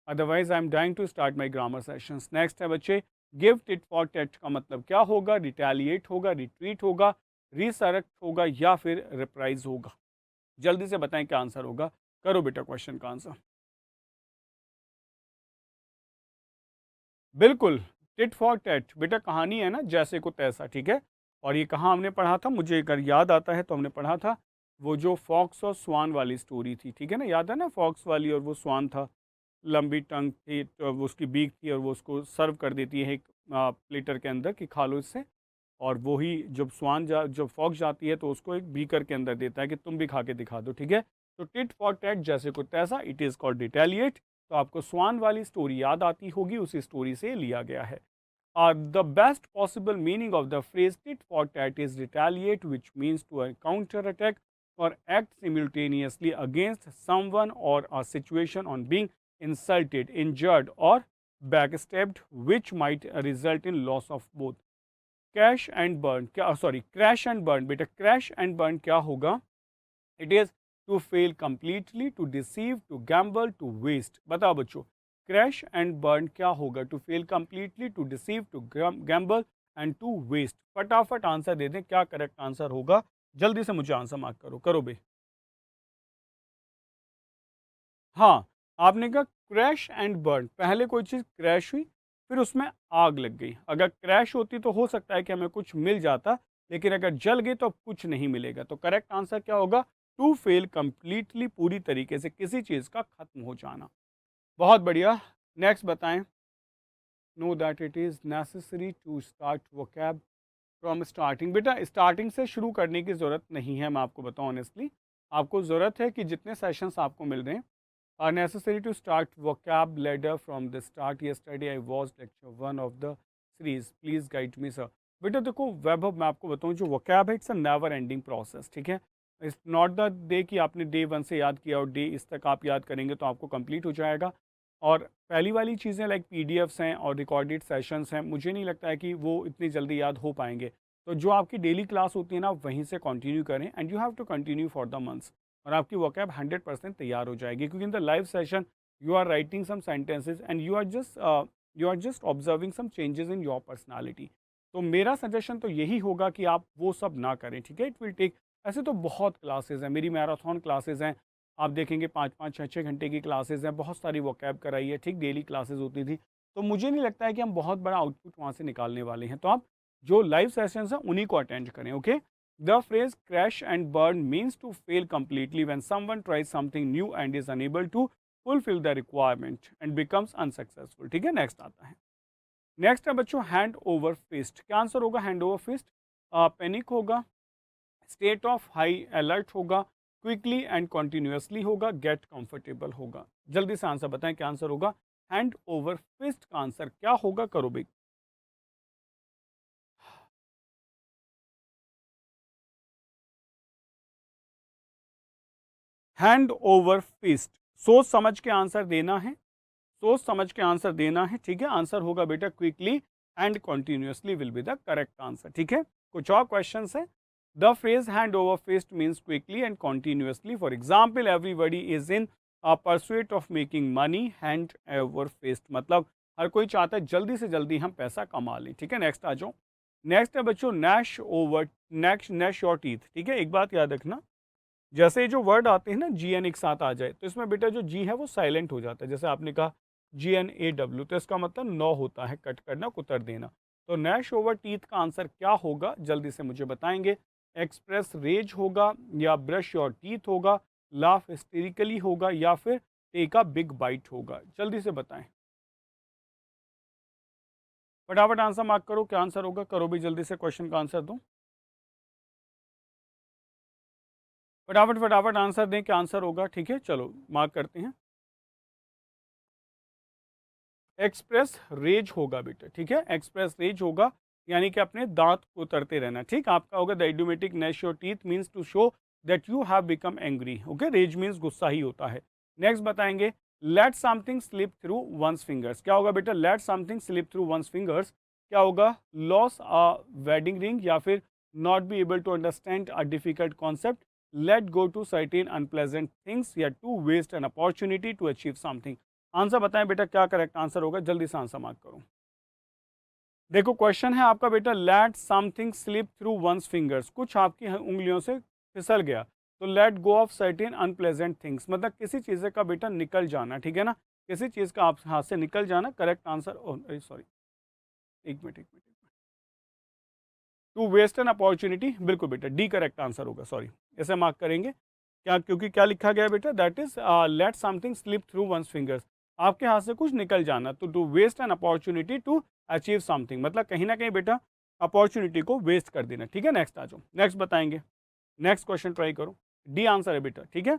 otherwise I'm dying to start my grammar sessions। Next है बच्चे, give tit for tat का मतलब क्या होगा? Retaliate होगा, retreat होगा, resurrect होगा या फिर रिप्राइज होगा? जल्दी से बताएं क्या आंसर होगा, करो बेटा क्वेश्चन का आंसर। बिल्कुल, टिट फॉर टैट, बेटा कहानी है ना जैसे को तैसा, ठीक है। और ये कहाँ हमने पढ़ा था? मुझे अगर याद आता है तो हमने पढ़ा था वो जो फॉक्स और स्वान वाली स्टोरी थी, ठीक है ना, याद है ना, फॉक्स वाली, और वो स्वान था, लंबी टंग थी, तो वो उसकी बीक थी और वो उसको सर्व कर देती है एक प्लेटर के अंदर कि खा लो इससे। और वो ही जब जब फॉक्स जाती है तो उसको एक बीकर के अंदर देता है कि तुम भी खा के दिखा दो, ठीक है। तो टिट फॉर टैट, जैसे को तैसा, इट इज़ कॉल्ड डिटेलिएट। तो आपको स्वान वाली स्टोरी याद आती होगी, उसी स्टोरी से लिया गया है। The best possible meaning of the phrase tit for tat is retaliate, which means to counter attack or act simultaneously against someone or a situation on being insulted, injured or backstabbed, which might result in loss of both। Crash and burn क्या, sorry, crash and burn, बेटा crash and burn क्या होगा? It is to fail completely, to deceive, to gamble, to waste. बताओ बच्चों, crash and burn क्या होगा? To fail completely, to deceive, to gamble and to waste. फटाफट answer दे दें, क्या करेक्ट आंसर होगा? जल्दी से मुझे आंसर मार्क करो, करो बे। हाँ, आपने कहा क्रैश एंड बर्न, पहले कोई चीज़ क्रैश हुई, फिर उसमें आग लग गई। अगर क्रैश होती तो हो सकता है कि हमें कुछ मिल जाता, लेकिन अगर जल गई तो अब कुछ नहीं मिलेगा। तो करेक्ट आंसर क्या होगा? टू फेल कंप्लीटली, पूरी तरीके से किसी चीज़ का खत्म हो जाना। बहुत बढ़िया, नेक्स्ट बताएं। Know that it is necessary to start vocab from starting. बेटा स्टार्टिंग से शुरू करने की ज़रूरत नहीं है, मैं आपको बताऊँ ऑनेस्टली। आपको ज़रूरत है कि जितने सेशंस आपको मिल रहे हैं, are necessary to start vocab ladder from the start। Yesterday I was lecture 1 of the series, please guide me sir। बेटा देखो वैभव, मैं आपको बताऊं, जो vocab है it's a never ending process, ठीक है। इट्स नॉट द डे कि आपने डे 1 से याद किया और डे इस तक आप याद करेंगे तो आपको कंप्लीट हो जाएगा। और पहली वाली चीज़ें लाइक पीडीएफ्स हैं और रिकॉर्डेड सेशंस हैं, मुझे नहीं लगता है कि वो इतनी जल्दी याद हो पाएंगे। तो जो आपकी डेली क्लास होती है ना, वहीं से कंटिन्यू करें, and you have to continue for the months, और आपकी वोकैब 100% तैयार हो जाएगी। क्योंकि in the live session you are writing some sentences and you are just observing some changes in your personality. तो मेरा सजेशन तो यही होगा कि आप वो सब ना करें, ठीक है। इट विल टेक, ऐसे तो बहुत क्लासेज हैं, मेरी मैराथन क्लासेज हैं, आप देखेंगे 5-5, 6-6 घंटे की क्लासेज हैं, बहुत सारी वोकैब कराई है, ठीक, डेली क्लासेज होती थी। तो मुझे नहीं लगता है कि हम बहुत बड़ा आउटपुट वहाँ से निकालने वाले हैं। तो आप जो लाइव सेशंस हैं उन्हीं को अटेंड करें, okay. The phrase crash and burn means to fail completely when someone tries something new and is unable to fulfill the requirement and becomes unsuccessful, ठीक है। नेक्स्ट आता है, नेक्स्ट है बच्चों हैंड ओवर फिस्ट। क्या answer होगा hand over fist? Panic होगा, state of high alert होगा, क्विकली एंड कॉन्टिन्यूसली होगा, गेट कंफर्टेबल होगा। जल्दी से आंसर बताएं क्या आंसर होगा? हैंड ओवर फिस्ट का आंसर क्या होगा? करो भाई। हैंड ओवर फिस्ट, सोच समझ के आंसर देना है, सोच समझ के आंसर देना है, ठीक है। आंसर होगा बेटा quickly and continuously will be the correct answer, ठीक है। कुछ और क्वेश्चन है। The phrase hand over fist means quickly and continuously. For example everybody is in pursuit of making money hand over fist, मतलब हर कोई चाहता है जल्दी से जल्दी हम पैसा कमा लें, ठीक है। नेक्स्ट आ जाओ। नेक्स्ट है बच्चों Nash over, Nash your teeth, ठीक है। एक बात याद रखना, जैसे जो वर्ड आते हैं ना जी एन एक साथ आ जाए तो इसमें बेटा जो जी है वो साइलेंट हो जाता है। जैसे आपने कहा GNAW, तो इसका मतलब नौ होता है, कट करना, कुतर देना। तो नैश ओवर टीथ का आंसर क्या होगा, जल्दी से मुझे बताएंगे। एक्सप्रेस रेज होगा, या ब्रश योर टीथ होगा, लाफ हिस्टेरिकली होगा, या फिर टेक अ बिग बाइट होगा, जल्दी से बताएं। फटाफट आंसर मार्क करो, क्या आंसर होगा, करो भी जल्दी से, क्वेश्चन का आंसर दो। फटाफट फटाफट आंसर दें, क्या आंसर होगा, ठीक है। चलो मार्क करते हैं। एक्सप्रेस रेज होगा बेटा, ठीक है। एक्सप्रेस रेज होगा, यानी कि अपने दांत को उतरते रहना, ठीक। आपका होगा the idiomatic gnsh your teeth means to show that you have become angry, okay. Rage means गुस्सा ही होता है। नेक्स्ट बताएंगे let something slip through one's fingers, क्या होगा बेटा, let something slip through one's fingers, क्या होगा, लॉस अ वेडिंग रिंग, या फिर not be able to understand a difficult concept, let go to certain unpleasant things, या to waste an opportunity to achieve something. Answer बताएं बेटा, क्या correct answer होगा, जल्दी से आंसर मार्क करो। देखो क्वेश्चन है आपका बेटा let something slip through one's fingers, कुछ आपकी उंगलियों से फिसल गया, तो let go of certain unpleasant things, मतलब किसी चीज़ का बेटा निकल जाना, ठीक है ना, किसी चीज़ का आप हाथ से निकल जाना, करेक्ट आंसर। सॉरी, एक minute, to waste an opportunity, बिल्कुल बेटा डी करेक्ट आंसर होगा, सॉरी, ऐसे मार्क करेंगे क्या, क्योंकि क्या लिखा गया है बेटा, that is let something slip through one's fingers, आपके हाथ से कुछ निकल जाना, तो to waste an opportunity to achieve something, मतलब कहीं ना कहीं बेटा अपॉर्चुनिटी को वेस्ट कर देना, ठीक है। नेक्स्ट आ जाओ, नेक्स्ट बताएंगे, नेक्स्ट क्वेश्चन ट्राई करो, डी आंसर है बेटा, ठीक है।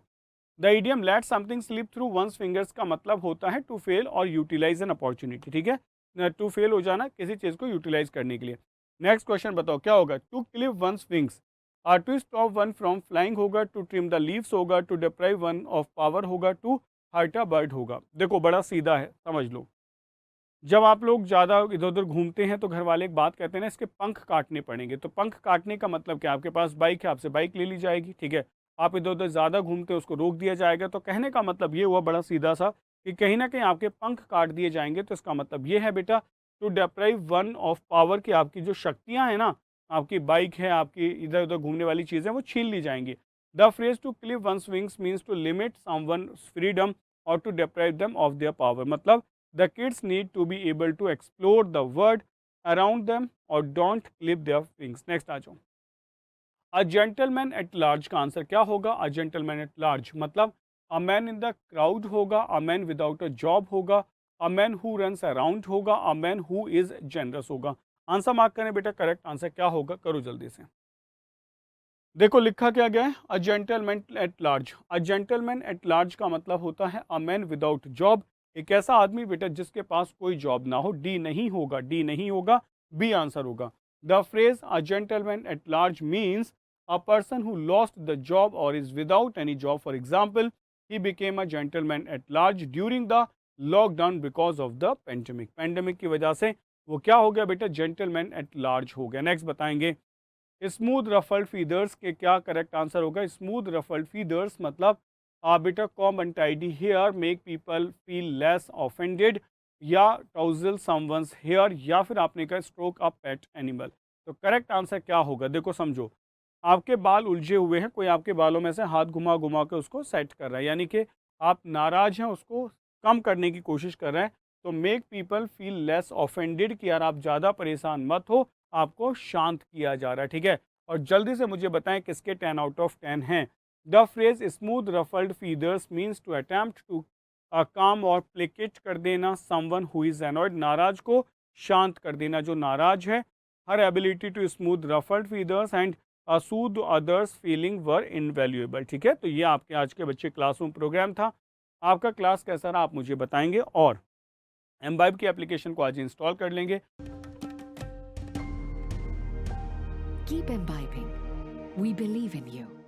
The idiom let something slip through one's fingers का मतलब होता है टू फेल और यूटिलाइज एन अपॉर्चुनिटी, ठीक है, टू फेल हो जाना किसी चीज़ को यूटिलाइज करने के लिए। नेक्स्ट क्वेश्चन बताओ क्या होगा, to clip one's wings, to stop one from flying होगा, टू ट्रिम द लीव्स होगा, to deprive one of power होगा, टू हर्ट अ बर्ड होगा। देखो बड़ा सीधा है, समझ लो। जब आप लोग ज़्यादा इधर उधर घूमते हैं तो घर वाले एक बात कहते हैं ना, इसके पंख काटने पड़ेंगे, तो पंख काटने का मतलब क्या, आपके पास बाइक है, आपसे बाइक ले ली जाएगी, ठीक है। आप इधर उधर ज़्यादा घूमते हैं, उसको रोक दिया जाएगा, तो कहने का मतलब ये हुआ बड़ा सीधा सा कि कहीं ना कहीं आपके पंख काट दिए जाएंगे, तो इसका मतलब ये है बेटा to deprive one of power, की आपकी जो शक्तियाँ हैं ना, आपकी बाइक है, आपकी इधर उधर घूमने वाली चीज़ें, वो छीन ली जाएंगी। The phrase to clip one's wings means to limit someone freedom और to deprive them of their power, मतलब the kids need to be able to explore the world around them or don't clip their wings। Next आ जाओ, a gentleman at large का answer क्या होगा, a gentleman at large मतलब a man in the crowd होगा, a man without a job होगा, a man who runs around होगा, a man who is generous होगा। आंसर मार्क करें बेटा, करेक्ट आंसर क्या होगा, करो जल्दी से। देखो लिखा क्या गया है, अ gentleman at large, a gentleman at large का मतलब होता है अ मैन विदाउट जॉब, एक ऐसा आदमी बेटा जिसके पास कोई जॉब ना हो। डी नहीं होगा, डी नहीं होगा, बी आंसर होगा। The phrase a gentleman at large means a person who lost the job और is without any job. For example he became a gentleman at large during the lockdown because of the pandemic, pandemic की वजह से वो क्या हो गया बेटा, gentleman at large हो गया। नेक्स्ट बताएंगे स्मूथ रफल्ड फीदर्स के क्या करेक्ट आंसर होगा, स्मूथ रफल्ड फीदर्स मतलब बेटा com untidy hair make people feel less offended, या टाउजल समवंस हेयर, या फिर आपने कहा स्ट्रोक अ पेट एनिमल। तो करेक्ट आंसर क्या होगा, देखो समझो, आपके बाल उलझे हुए हैं, कोई आपके बालों में से हाथ घुमा घुमा के उसको सेट कर रहा है, यानी कि आप नाराज हैं, उसको कम करने की कोशिश कर रहे हैं। तो make people feel less offended कि यार आप ज़्यादा परेशान मत हो, आपको शांत किया जा रहा है, ठीक है। और जल्दी से मुझे बताएं किसके 10 आउट ऑफ 10 हैं। The phrase smooth ruffled feathers means to attempt to calm और प्लेकेट कर देना समवन हु इज एनॉयड, नाराज को शांत कर देना जो नाराज है। Her ability to smooth ruffled feathers and soothe others feeling were invaluable, ठीक है। तो ये आपके आज के बच्चे क्लासरूम प्रोग्राम था। आपका क्लास कैसा रहा आप मुझे बताएंगे, और एमबाइब की एप्लीकेशन को आज इंस्टॉल कर लेंगे। Keep imbibing. We believe in you.